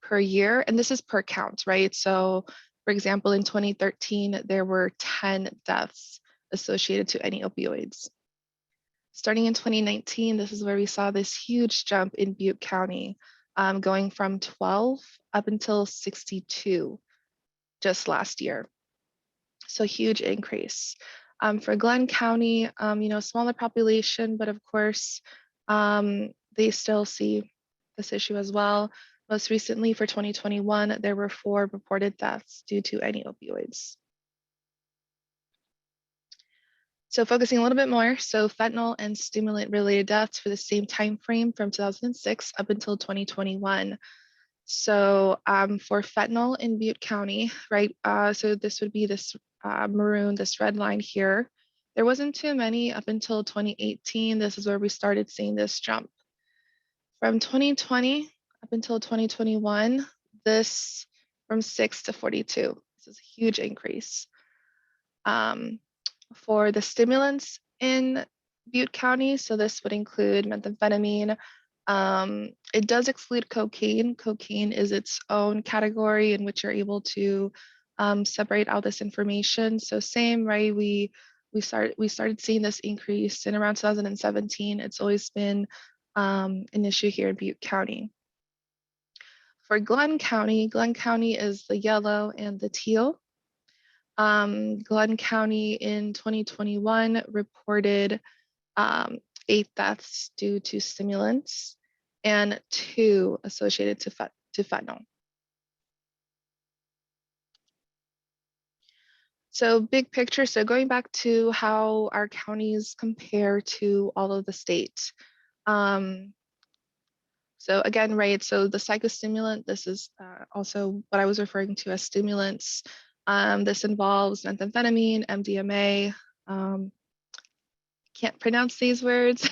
per year. And this is per count, right? So for example, in 2013, there were 10 deaths associated to any opioids. Starting in 2019, this is where we saw this huge jump in Butte County, going from 12 up until 62 just last year. So huge increase. For Glenn County, smaller population, but of course, they still see this issue as well. Most recently for 2021, there were 4 reported deaths due to any opioids. So focusing a little bit more, so fentanyl and stimulant related deaths for the same time frame from 2006 up until 2021. So for fentanyl in Butte County, right, so this would be this maroon, this red line here. There wasn't too many up until 2018. This is where we started seeing this jump. From 2020 up until 2021, this from 6 to 42. This is a huge increase. For the stimulants in Butte County, so this would include methamphetamine. It does exclude cocaine. Cocaine is its own category in which you're able to separate out this information. So same, right? We started seeing this increase in around 2017. It's always been an issue here in Butte County. For Glenn County is the yellow and the teal. Glenn County in 2021 reported 8 deaths due to stimulants and 2 associated to fentanyl. So big picture, so going back to how our counties compare to all of the states. So again, right, so the psychostimulant, this is also what I was referring to as stimulants. This involves methamphetamine, MDMA, can't pronounce these words,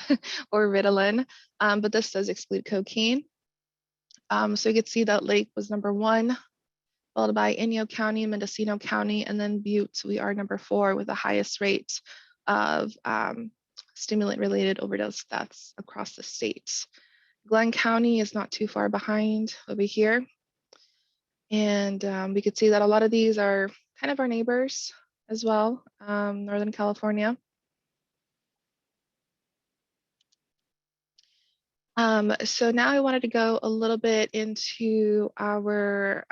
or Ritalin, but this does exclude cocaine. So you could see that Lake was number 1, followed by Inyo County, Mendocino County, and then Butte. We are number 4 with the highest rate of stimulant-related overdose deaths across the state. Glenn County is not too far behind over here. And we could see that a lot of these are kind of our neighbors as well, Northern California. So now I wanted to go a little bit into our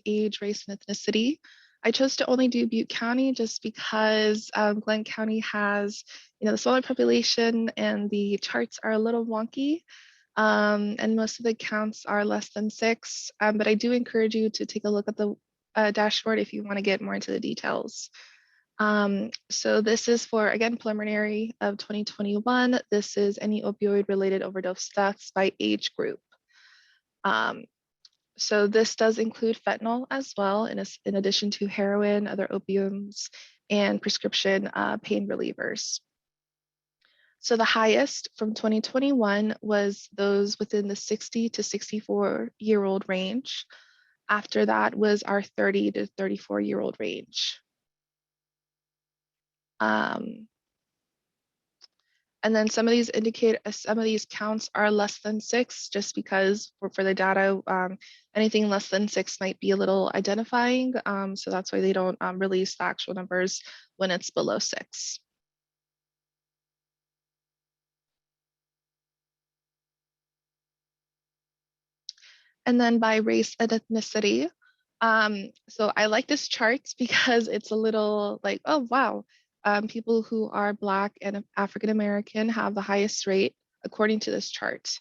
age, race, and ethnicity. I chose to only do Butte County just because Glenn County has, the smaller population and the charts are a little wonky. And most of the counts are less than 6, but I do encourage you to take a look at the dashboard if you want to get more into the details. So this is for, again, preliminary of 2021. This is any opioid related overdose deaths by age group. So this does include fentanyl as well, in addition to heroin, other opiates, and prescription pain relievers. So the highest from 2021 was those within the 60 to 64-year-old range. After that was our 30 to 34-year-old range. And then some of these counts are less than 6, just because for the data, anything less than 6 might be a little identifying. So that's why they don't release the actual numbers when it's below 6. And then by race and ethnicity. So I like this chart because it's a little like, oh, wow. People who are Black and African American have the highest rate according to this chart.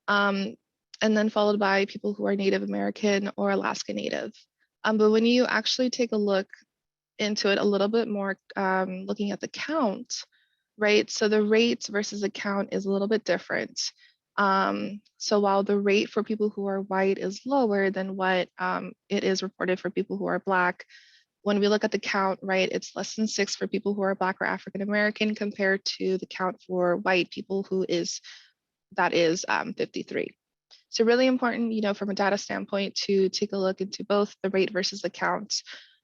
And then followed by people who are Native American or Alaska Native. But when you actually take a look into it a little bit more, looking at the count, right? So the rates versus the count is a little bit different. So while the rate for people who are white is lower than what it is reported for people who are Black, when we look at the count, right, it's less than 6 for people who are Black or African American compared to the count for white people that is 53. So really important, from a data standpoint, to take a look into both the rate versus the count.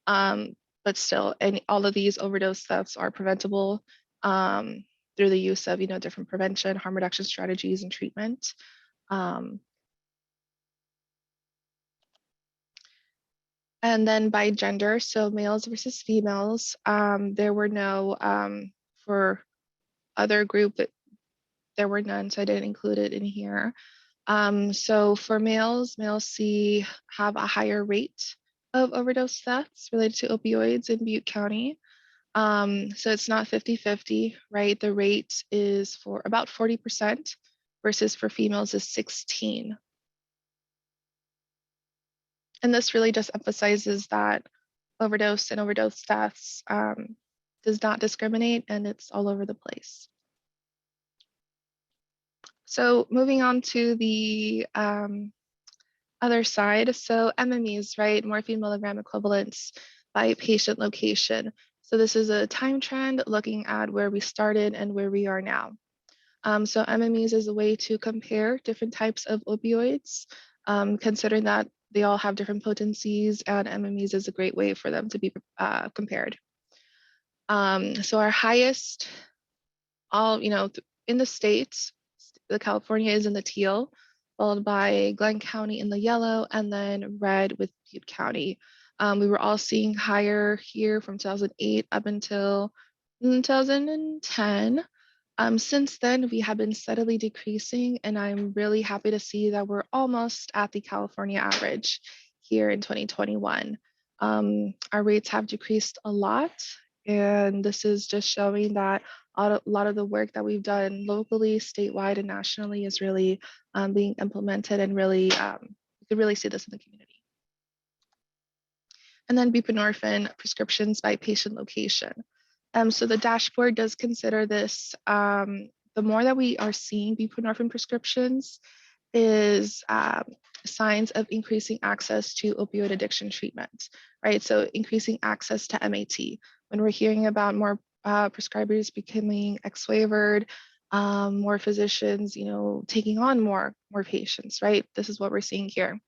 But still, all of these overdose deaths are preventable through the use of, different prevention, harm reduction strategies, and treatment. And then by gender, so males versus females, there were no, for other group, there were none, so I didn't include it in here. So for males have a higher rate of overdose deaths related to opioids in Butte County. So it's not 50-50, right? The rate is for about 40% versus for females is 16. And this really just emphasizes that overdose and overdose deaths does not discriminate, and it's all over the place. So moving on to the other side, so MMEs, right? Morphine milligram equivalents by patient location. So this is a time trend looking at where we started and where we are now. So MMEs is a way to compare different types of opioids, considering that they all have different potencies, and MMEs is a great way for them to be compared. So our highest, in the states, the California is in the teal, followed by Glenn County in the yellow, and then red with Butte County. We were all seeing higher here from 2008 up until 2010. Since then, we have been steadily decreasing, and I'm really happy to see that we're almost at the California average here in 2021. Our rates have decreased a lot, and this is just showing that a lot of the work that we've done locally, statewide, and nationally is really being implemented, and really, you can really see this in the community. and then buprenorphine prescriptions by patient location. So the dashboard does consider this. The more that we are seeing buprenorphine prescriptions is signs of increasing access to opioid addiction treatment, right? So increasing access to MAT. When we're hearing about more prescribers becoming ex-waivered, more physicians, taking on more patients, right? This is what we're seeing here.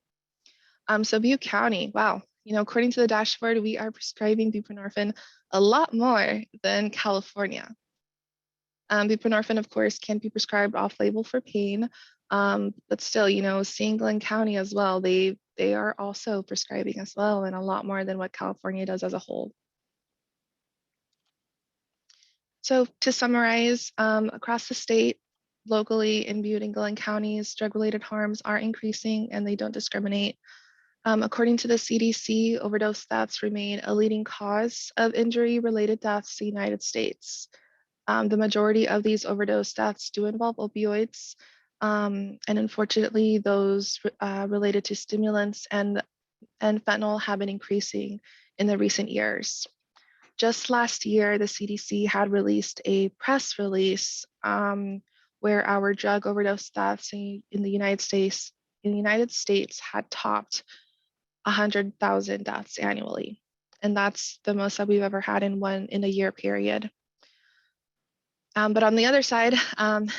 So Butte County, wow, according to the dashboard, we are prescribing buprenorphine a lot more than California. Buprenorphine, of course, can be prescribed off-label for pain, but still, seeing Glenn County as well, they are also prescribing as well, and a lot more than what California does as a whole. So to summarize, across the state, locally in Butte and Glenn counties, drug-related harms are increasing and they don't discriminate. According to the CDC, overdose deaths remain a leading cause of injury-related deaths in the United States. The majority of these overdose deaths do involve opioids, and unfortunately, those related to stimulants and fentanyl have been increasing in the recent years. Just last year, the CDC had released a press release where our drug overdose deaths in the United States had topped 100,000 deaths annually, and that's the most that we've ever had in a year period. But on the other side,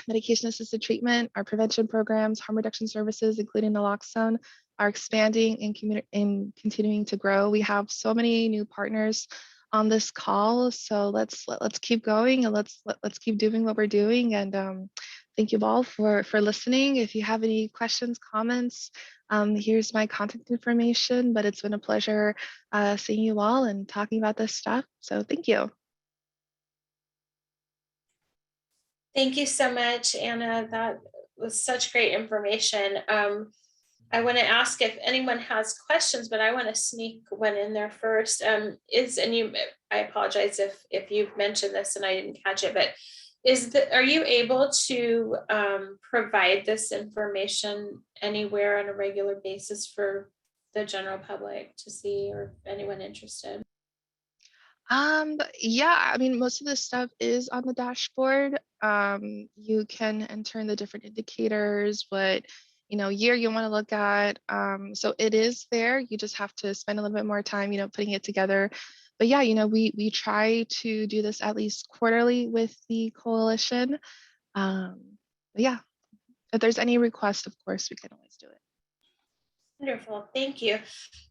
medication-assisted treatment, our prevention programs, harm reduction services, including naloxone, are expanding and continuing to grow. We have so many new partners on this call, so let's keep going and let's keep doing what we're doing. And thank you all for listening. If you have any questions, comments, here's my contact information. But it's been a pleasure seeing you all and talking about this stuff. So thank you. Thank you so much, Anna. That was such great information. I want to ask if anyone has questions, but I want to sneak one in there first. I apologize if you've mentioned this and I didn't catch it, but are you able to provide this information anywhere on a regular basis for the general public to see, or anyone interested? Yeah, I mean, most of this stuff is on the dashboard. You can enter in the different indicators, what year you want to look at. So it is there. You just have to spend a little bit more time, putting it together. But yeah, we try to do this at least quarterly with the coalition. But yeah, if there's any request, of course, we can always do it. Wonderful, thank you.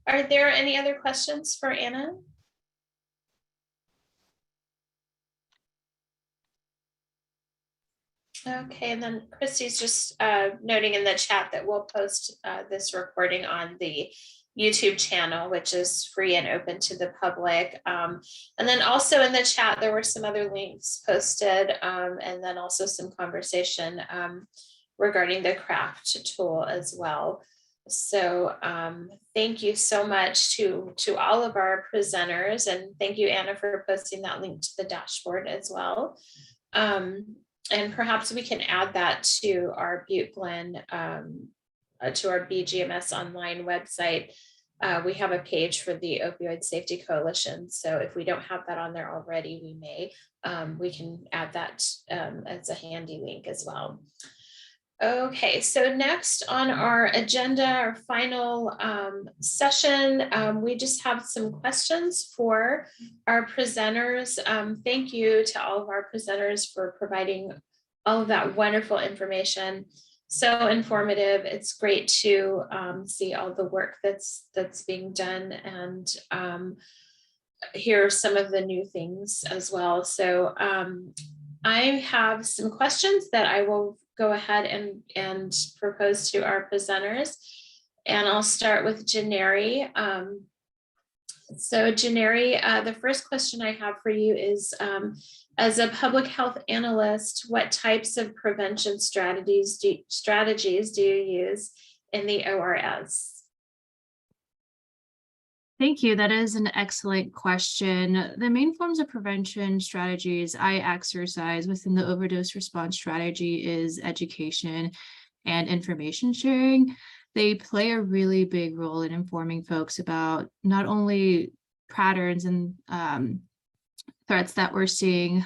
Are there any other questions for Anna? Okay, and then Christy's just noting in the chat that we'll post this recording on the YouTube channel, which is free and open to the public. And then also in the chat, there were some other links posted, and then also some conversation regarding the craft tool as well. So thank you so much to all of our presenters, and thank you, Anna, for posting that link to the dashboard as well. And perhaps we can add that to our Butte-Glenn, to our BGMS online website. We have a page for the Opioid Safety Coalition. So if we don't have that on there already, we can add that as a handy link as well. Okay, so next on our agenda, our final session, we just have some questions for our presenters. Thank you to all of our presenters for providing all of that wonderful information. So informative. It's great to see all the work that's being done, and hear some of the new things as well. So I have some questions that I will go ahead and propose to our presenters. And I'll start with Janeri. So Janeri, the first question I have for you is, as a public health analyst, what types of prevention strategies do you use in the ORS? Thank you. That is an excellent question. The main forms of prevention strategies I exercise within the overdose response strategy is education and information sharing. they play a really big role in informing folks about not only patterns and threats that we're seeing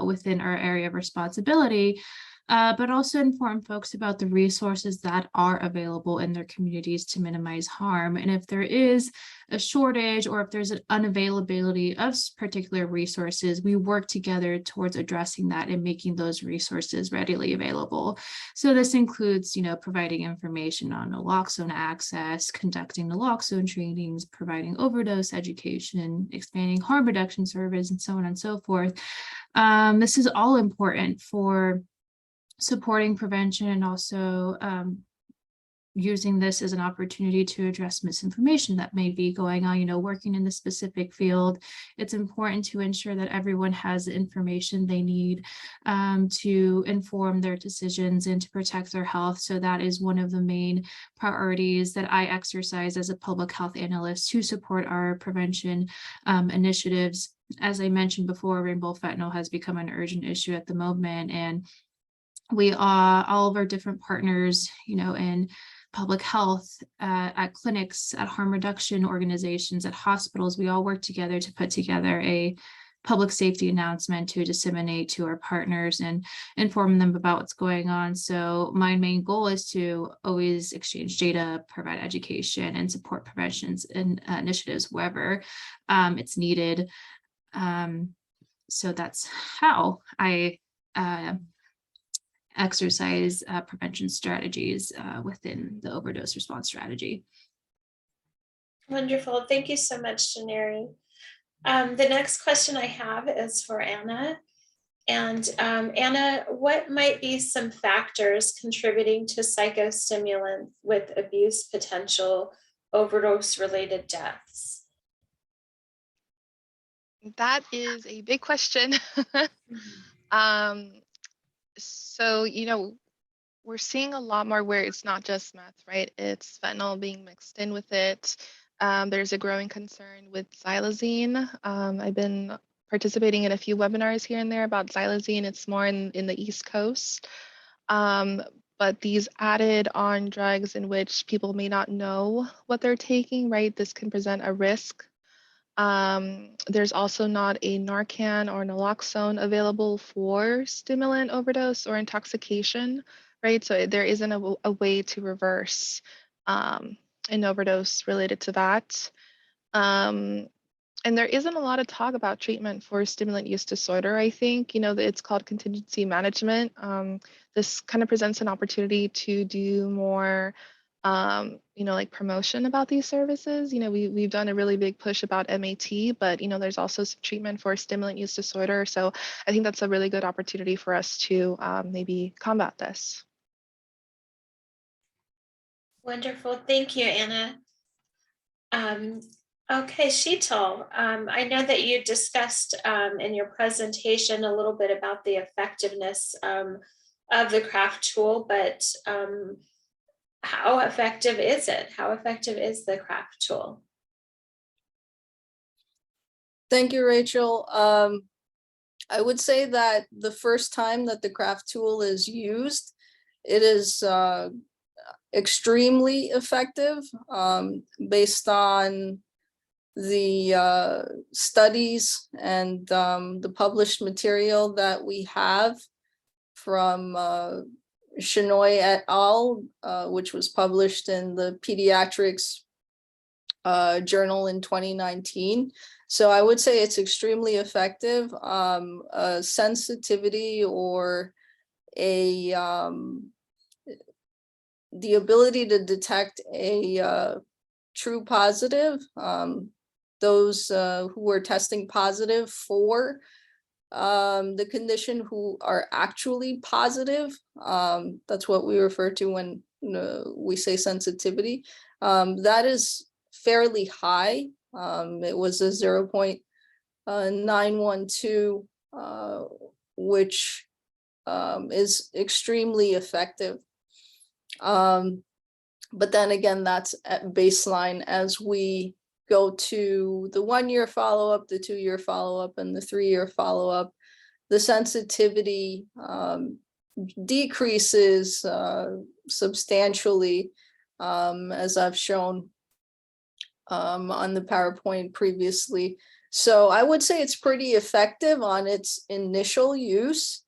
within our area of responsibility, but also inform folks about the resources that are available in their communities to minimize harm. And if there is a shortage or if there's an unavailability of particular resources, we work together towards addressing that and making those resources readily available. So this includes, providing information on naloxone access, conducting naloxone trainings, providing overdose education, expanding harm reduction service, and so on and so forth. This is all important for supporting prevention and also using this as an opportunity to address misinformation that may be going on. Working in the specific field, it's important to ensure that everyone has the information they need to inform their decisions and to protect their health. So that is one of the main priorities that I exercise as a public health analyst to support our prevention initiatives. As I mentioned before, rainbow fentanyl has become an urgent issue at the moment, and we are all of our different partners, in public health, at clinics, at harm reduction organizations, at hospitals. We all work together to put together a public safety announcement to disseminate to our partners and inform them about what's going on. So my main goal is to always exchange data, provide education, and support preventions and initiatives wherever it's needed. So that's how I exercise prevention strategies within the overdose response strategy. Wonderful. Thank you so much, Janeri. The next question I have is for Anna. And Anna, what might be some factors contributing to psychostimulant with abuse potential overdose-related deaths? That is a big question. So, we're seeing a lot more where it's not just meth, right? It's fentanyl being mixed in with it. There's a growing concern with xylazine. I've been participating in a few webinars here and there about xylazine. It's more in the East Coast. But these added on drugs in which people may not know what they're taking, right? This can present a risk. There's also not a Narcan or naloxone available for stimulant overdose or intoxication, right? So there isn't a way to reverse an overdose related to that. And there isn't a lot of talk about treatment for stimulant use disorder, I think. It's called contingency management. This kind of presents an opportunity to do more like promotion about these services. We've done a really big push about MAT, but there's also some treatment for stimulant use disorder. So I think that's a really good opportunity for us to maybe combat this. Wonderful. Thank you, Anna. Okay, Sheetal, I know that you discussed in your presentation a little bit about the effectiveness of the CRAFT tool, but how effective is it? How effective is the CRAFT tool? Thank you, Rachel. I would say that the first time that the CRAFT tool is used, it is extremely effective based on the studies and the published material that we have from Shenoy et al., which was published in the Pediatrics journal in 2019. So I would say it's extremely effective. Sensitivity or the ability to detect a true positive, those who are testing positive for the condition who are actually positive, that's what we refer to when we say sensitivity, that is fairly high. It was a 0.912, which is extremely effective. But then again, that's at baseline. As we go to the 1-year follow-up, the 2-year follow-up, and the 3-year follow-up, the sensitivity decreases substantially as I've shown on the PowerPoint previously. So I would say it's pretty effective on its initial use,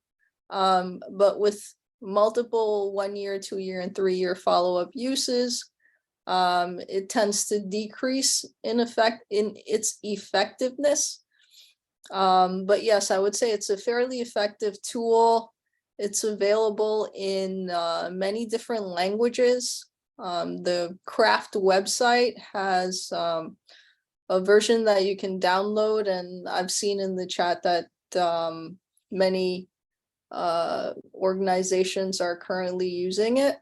but with multiple 1 year, 2 year, and 3 year follow-up uses, it tends to decrease in its effectiveness. But yes, I would say it's a fairly effective tool. It's available in many different languages. The CRAFT website has a version that you can download, and I've seen in the chat that many organizations are currently using it.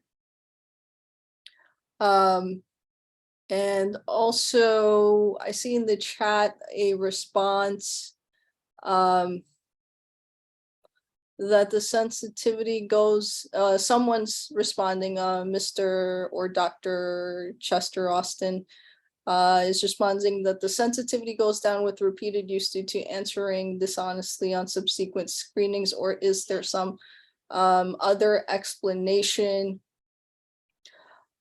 And also I see in the chat a response that the sensitivity goes, someone's responding, Mr. or Dr. Chester Austin is responding that the sensitivity goes down with repeated use due to answering dishonestly on subsequent screenings, or is there some other explanation?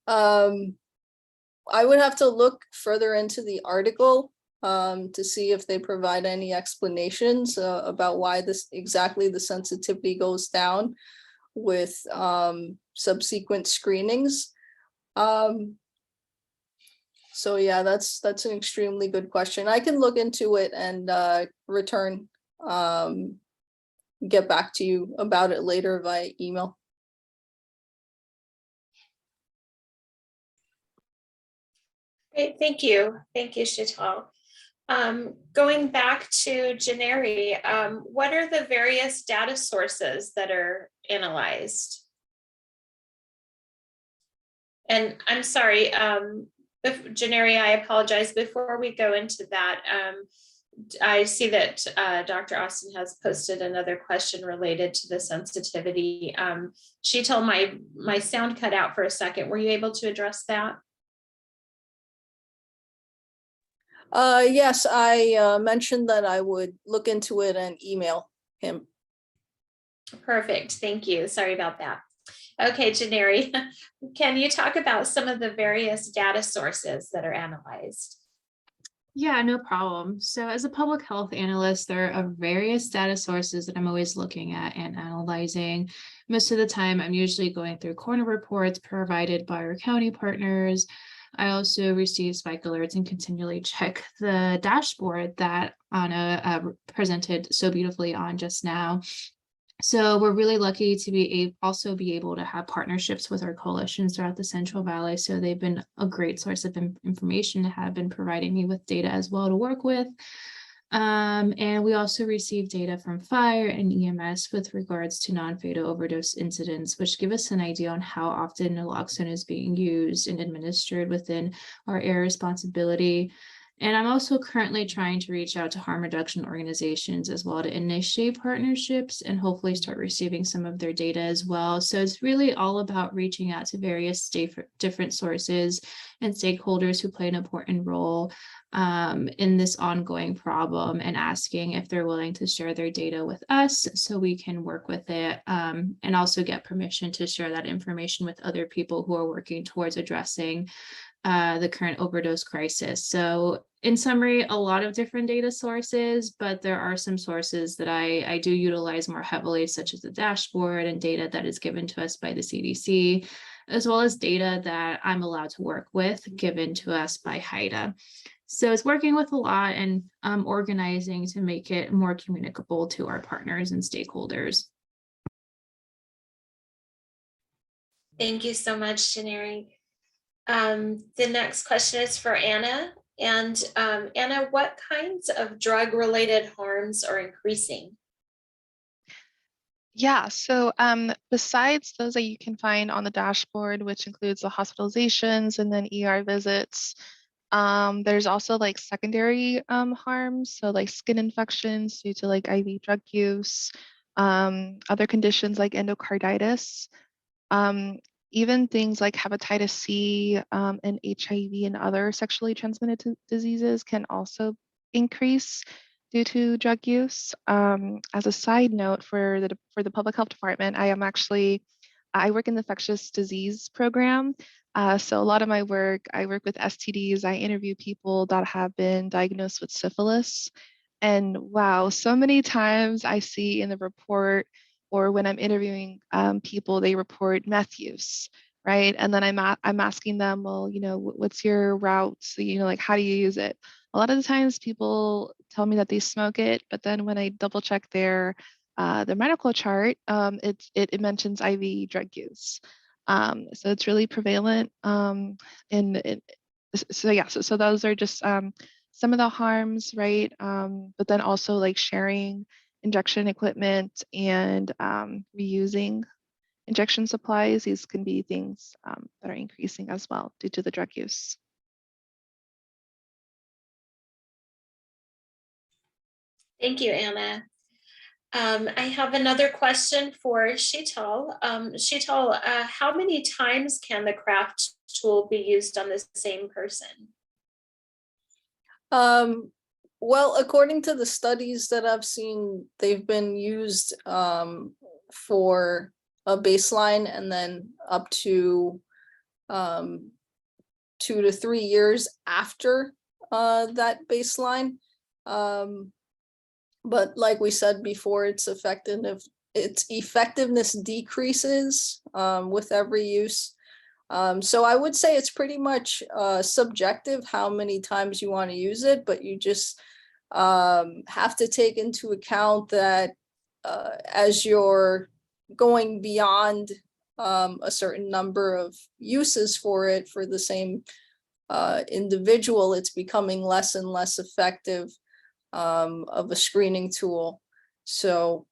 I would have to look further into the article to see if they provide any explanations about why exactly the sensitivity goes down with subsequent screenings. So yeah, that's an extremely good question. I can look into it and return, get back to you about it later via email. Great, thank you. Thank you, Sheetal. Going back to Janeri, what are the various data sources that are analyzed? And I'm sorry, Janeri, I apologize. Before we go into that, I see that Dr. Austin has posted another question related to the sensitivity. Sheetal, my sound cut out for a second. Were you able to address that? Yes, I mentioned that I would look into it and email him. Perfect, thank you. Sorry about that. Okay, Janeri, can you talk about some of the various data sources that are analyzed? Yeah, no problem. So as a public health analyst, there are various data sources that I'm always looking at and analyzing. Most of the time, I'm usually going through coroner reports provided by our county partners. I also receive spike alerts and continually check the dashboard that Anna presented so beautifully on just now. So we're really lucky to be able to have partnerships with our coalitions throughout the Central Valley. So they've been a great source of information, have been providing me with data as well to work with. And we also receive data from fire and EMS with regards to non-fatal overdose incidents, which give us an idea on how often naloxone is being used and administered within our area responsibility. And I'm also currently trying to reach out to harm reduction organizations as well to initiate partnerships and hopefully start receiving some of their data as well. So it's really all about reaching out to various different sources and stakeholders who play an important role in this ongoing problem and asking if they're willing to share their data with us so we can work with it and also get permission to share that information with other people who are working towards addressing the current overdose crisis. So in summary, a lot of different data sources, but there are some sources that I do utilize more heavily, such as the dashboard and data that is given to us by the CDC, as well as data that I'm allowed to work with given to us by HIDA. So it's working with a lot and organizing to make it more communicable to our partners and stakeholders. Thank you so much, Janeri. The next question is for Anna. And Anna, what kinds of drug-related harms are increasing? Yeah, so besides those that you can find on the dashboard, which includes the hospitalizations and then ER visits, there's also like secondary harms, so like skin infections due to like IV drug use, other conditions like endocarditis, even things like hepatitis C and HIV and other sexually transmitted diseases can also increase due to drug use. As a side note, for the public health department, I work in the infectious disease program. So a lot of my work, I work with STDs. I interview people that have been diagnosed with syphilis. And wow, so many times I see in the report or when I'm interviewing people, they report meth use, right? And then I'm asking them, well, what's your route? So, like, how do you use it? A lot of the times people tell me that they smoke it, but then when I double check their medical chart, it mentions IV drug use. So it's really prevalent. So yeah, so those are just some of the harms, right? But then also like sharing injection equipment and reusing injection supplies. These can be things that are increasing as well due to the drug use. Thank you, Anna. I have another question for Sheetal. Sheetal, how many times can the craft tool be used on the same person? Well, according to the studies that I've seen, they've been used for a baseline and then up to 2 to 3 years after that baseline. But like we said before, its effectiveness decreases with every use. So I would say it's pretty much subjective how many times you want to use it, but you just have to take into account that as you're going beyond a certain number of uses for it for the same individual, it's becoming less and less effective of a screening tool. So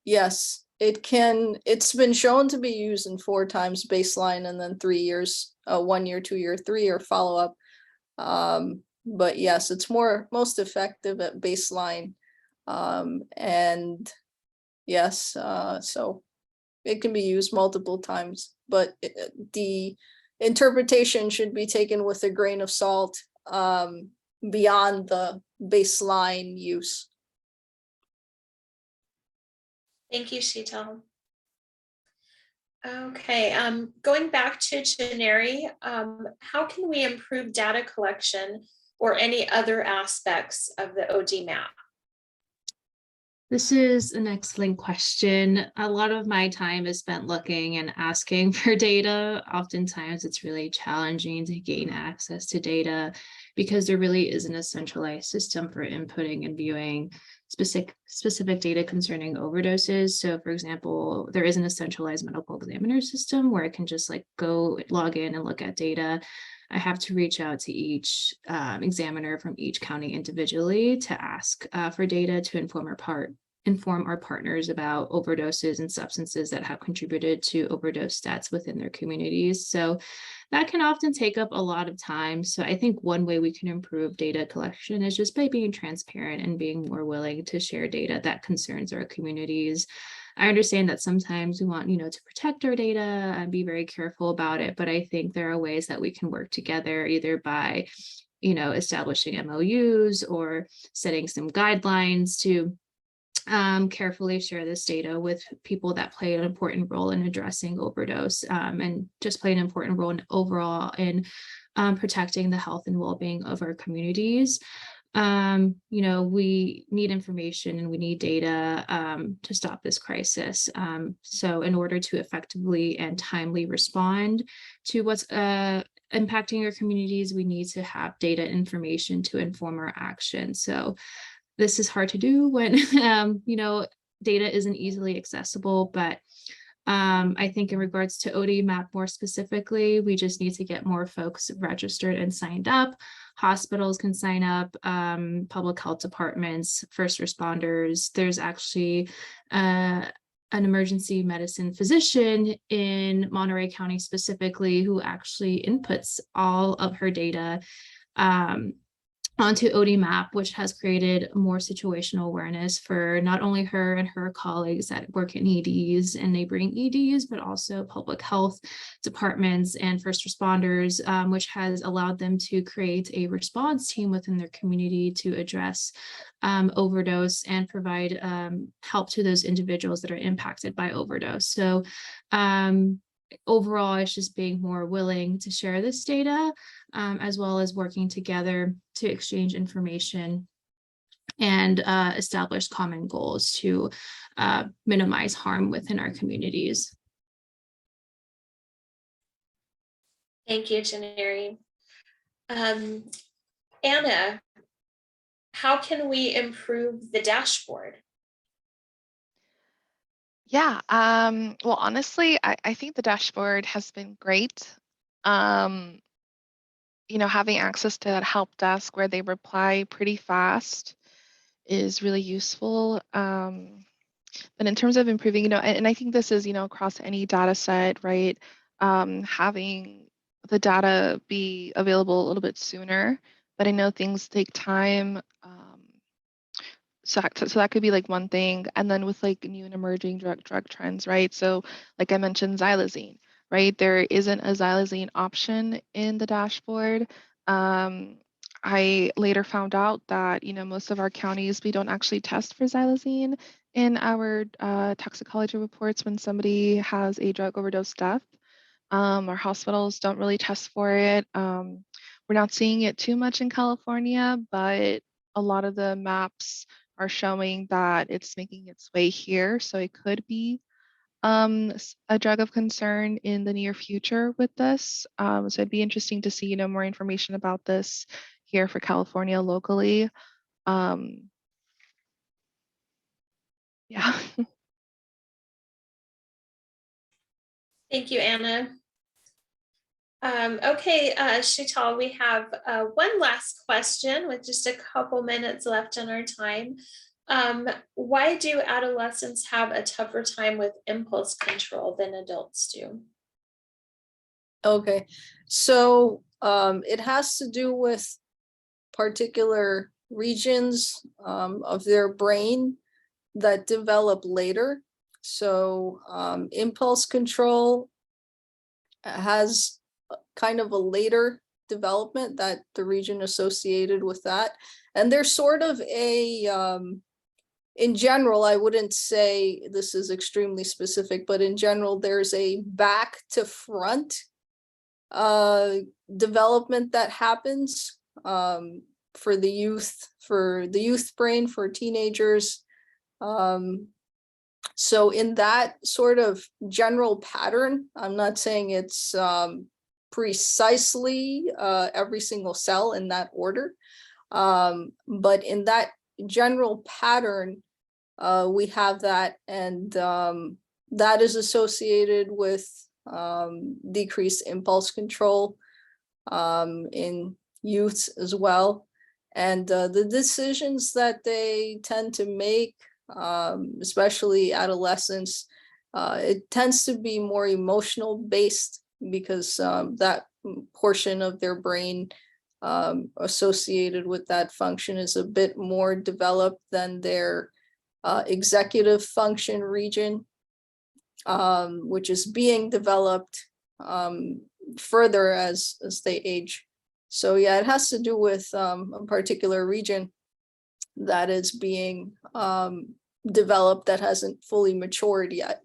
yes, it's been shown to be used in 4 times baseline and then 3 years, 1 year, 2 year, 3 year follow-up. But yes, it's most effective at baseline. And yes, so it can be used multiple times, but the interpretation should be taken with a grain of salt beyond the baseline use. Thank you, Sheetal. Okay, going back to Janeri, how can we improve data collection or any other aspects of the OD map? This is an excellent question. A lot of my time is spent looking and asking for data. Oftentimes it's really challenging to gain access to data because there really isn't a centralized system for inputting and viewing specific data concerning overdoses. So for example, there isn't a centralized medical examiner system where I can just like go log in and look at data. I have to reach out to each examiner from each county individually to ask for data to inform our partners about overdoses and substances that have contributed to overdose stats within their communities. So that can often take up a lot of time. So I think one way we can improve data collection is just by being transparent and being more willing to share data that concerns our communities. I understand that sometimes we want, to protect our data and be very careful about it, but I think there are ways that we can work together either by, establishing MOUs or setting some guidelines to carefully share this data with people that play an important role in addressing overdose and just play an important role overall in protecting the health and well-being of our communities. We need information and we need data to stop this crisis. So in order to effectively and timely respond to what's impacting your communities, we need to have data information to inform our action. So this is hard to do when, data isn't easily accessible, but I think in regards to OD map more specifically, we just need to get more folks registered and signed up. Hospitals can sign up, public health departments, first responders. There's actually an emergency medicine physician in Monterey County specifically who actually inputs all of her data onto OD map, which has created more situational awareness for not only her and her colleagues that work in EDs and neighboring EDs, but also public health departments and first responders, which has allowed them to create a response team within their community to address overdose and provide help to those individuals that are impacted by overdose. So overall, it's just being more willing to share this data, as well as working together to exchange information and establish common goals to minimize harm within our communities. Thank you, Janeri. Anna, how can we improve the dashboard? Yeah, well, honestly, I think the dashboard has been great. Having access to that help desk where they reply pretty fast is really useful. But in terms of improving, and I think this is, across any data set, right? Having the data be available a little bit sooner, but I know things take time. So that could be like one thing. And then with like new and emerging drug trends, right? So like I mentioned, xylazine, right? There isn't a xylazine option in the dashboard. I later found out that, most of our counties, we don't actually test for xylazine in our toxicology reports when somebody has a drug overdose death. Our hospitals don't really test for it. We're not seeing it too much in California, but a lot of the maps are showing that it's making its way here. So it could be a drug of concern in the near future with this. So it'd be interesting to see, more information about this here for California locally. Yeah. Thank you, Anna. Okay, Sheetal, we have one last question with just a couple minutes left on our time. Why do adolescents have a tougher time with impulse control than adults do? Okay, so it has to do with particular regions of their brain that develop later. So impulse control has kind of a later development, that the region associated with that. And there's sort of a, in general, I wouldn't say this is extremely specific, but in general, there's a back to front development that happens for the youth brain, for teenagers. So in that sort of general pattern, I'm not saying it's precisely every single cell in that order, but in that general pattern, we have that, and that is associated with decreased impulse control in youths as well. And the decisions that they tend to make, especially adolescents, it tends to be more emotional based, because that portion of their brain associated with that function is a bit more developed than their executive function region, which is being developed further as they age. So yeah, it has to do with a particular region that is being developed that hasn't fully matured yet.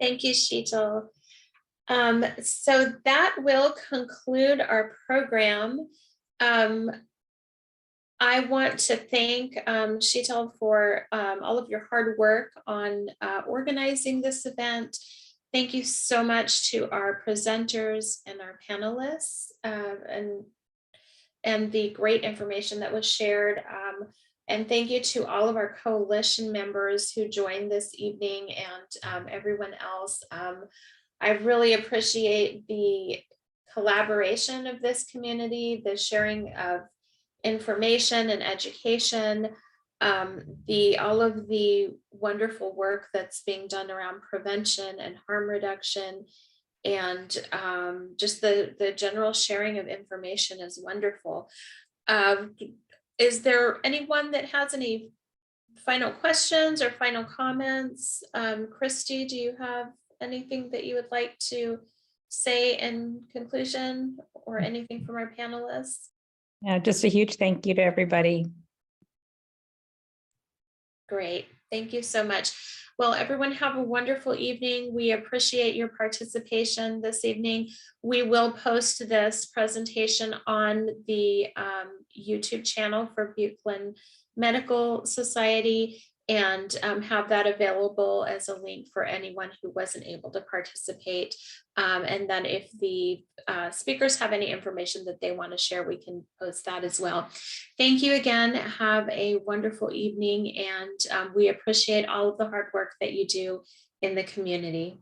Thank you, Sheetal. So that will conclude our program. I want to thank Sheetal for all of your hard work on organizing this event. Thank you so much to our presenters and our panelists, and the great information that was shared. And thank you to all of our coalition members who joined this evening, and everyone else. I really appreciate the collaboration of this community, the sharing of information and education, all of the wonderful work that's being done around prevention and harm reduction, and just the general sharing of information is wonderful. Is there anyone that has any final questions or final comments? Christy, do you have anything that you would like to say in conclusion, or anything from our panelists? Yeah, just a huge thank you to everybody. Great, thank you so much. Well, everyone have a wonderful evening. We appreciate your participation this evening. We will post this presentation on the YouTube channel for Butte-Glenn Medical Society and have that available as a link for anyone who wasn't able to participate. And then if the speakers have any information that they want to share, we can post that as well. Thank you again. Have a wonderful evening, and we appreciate all of the hard work that you do in the community.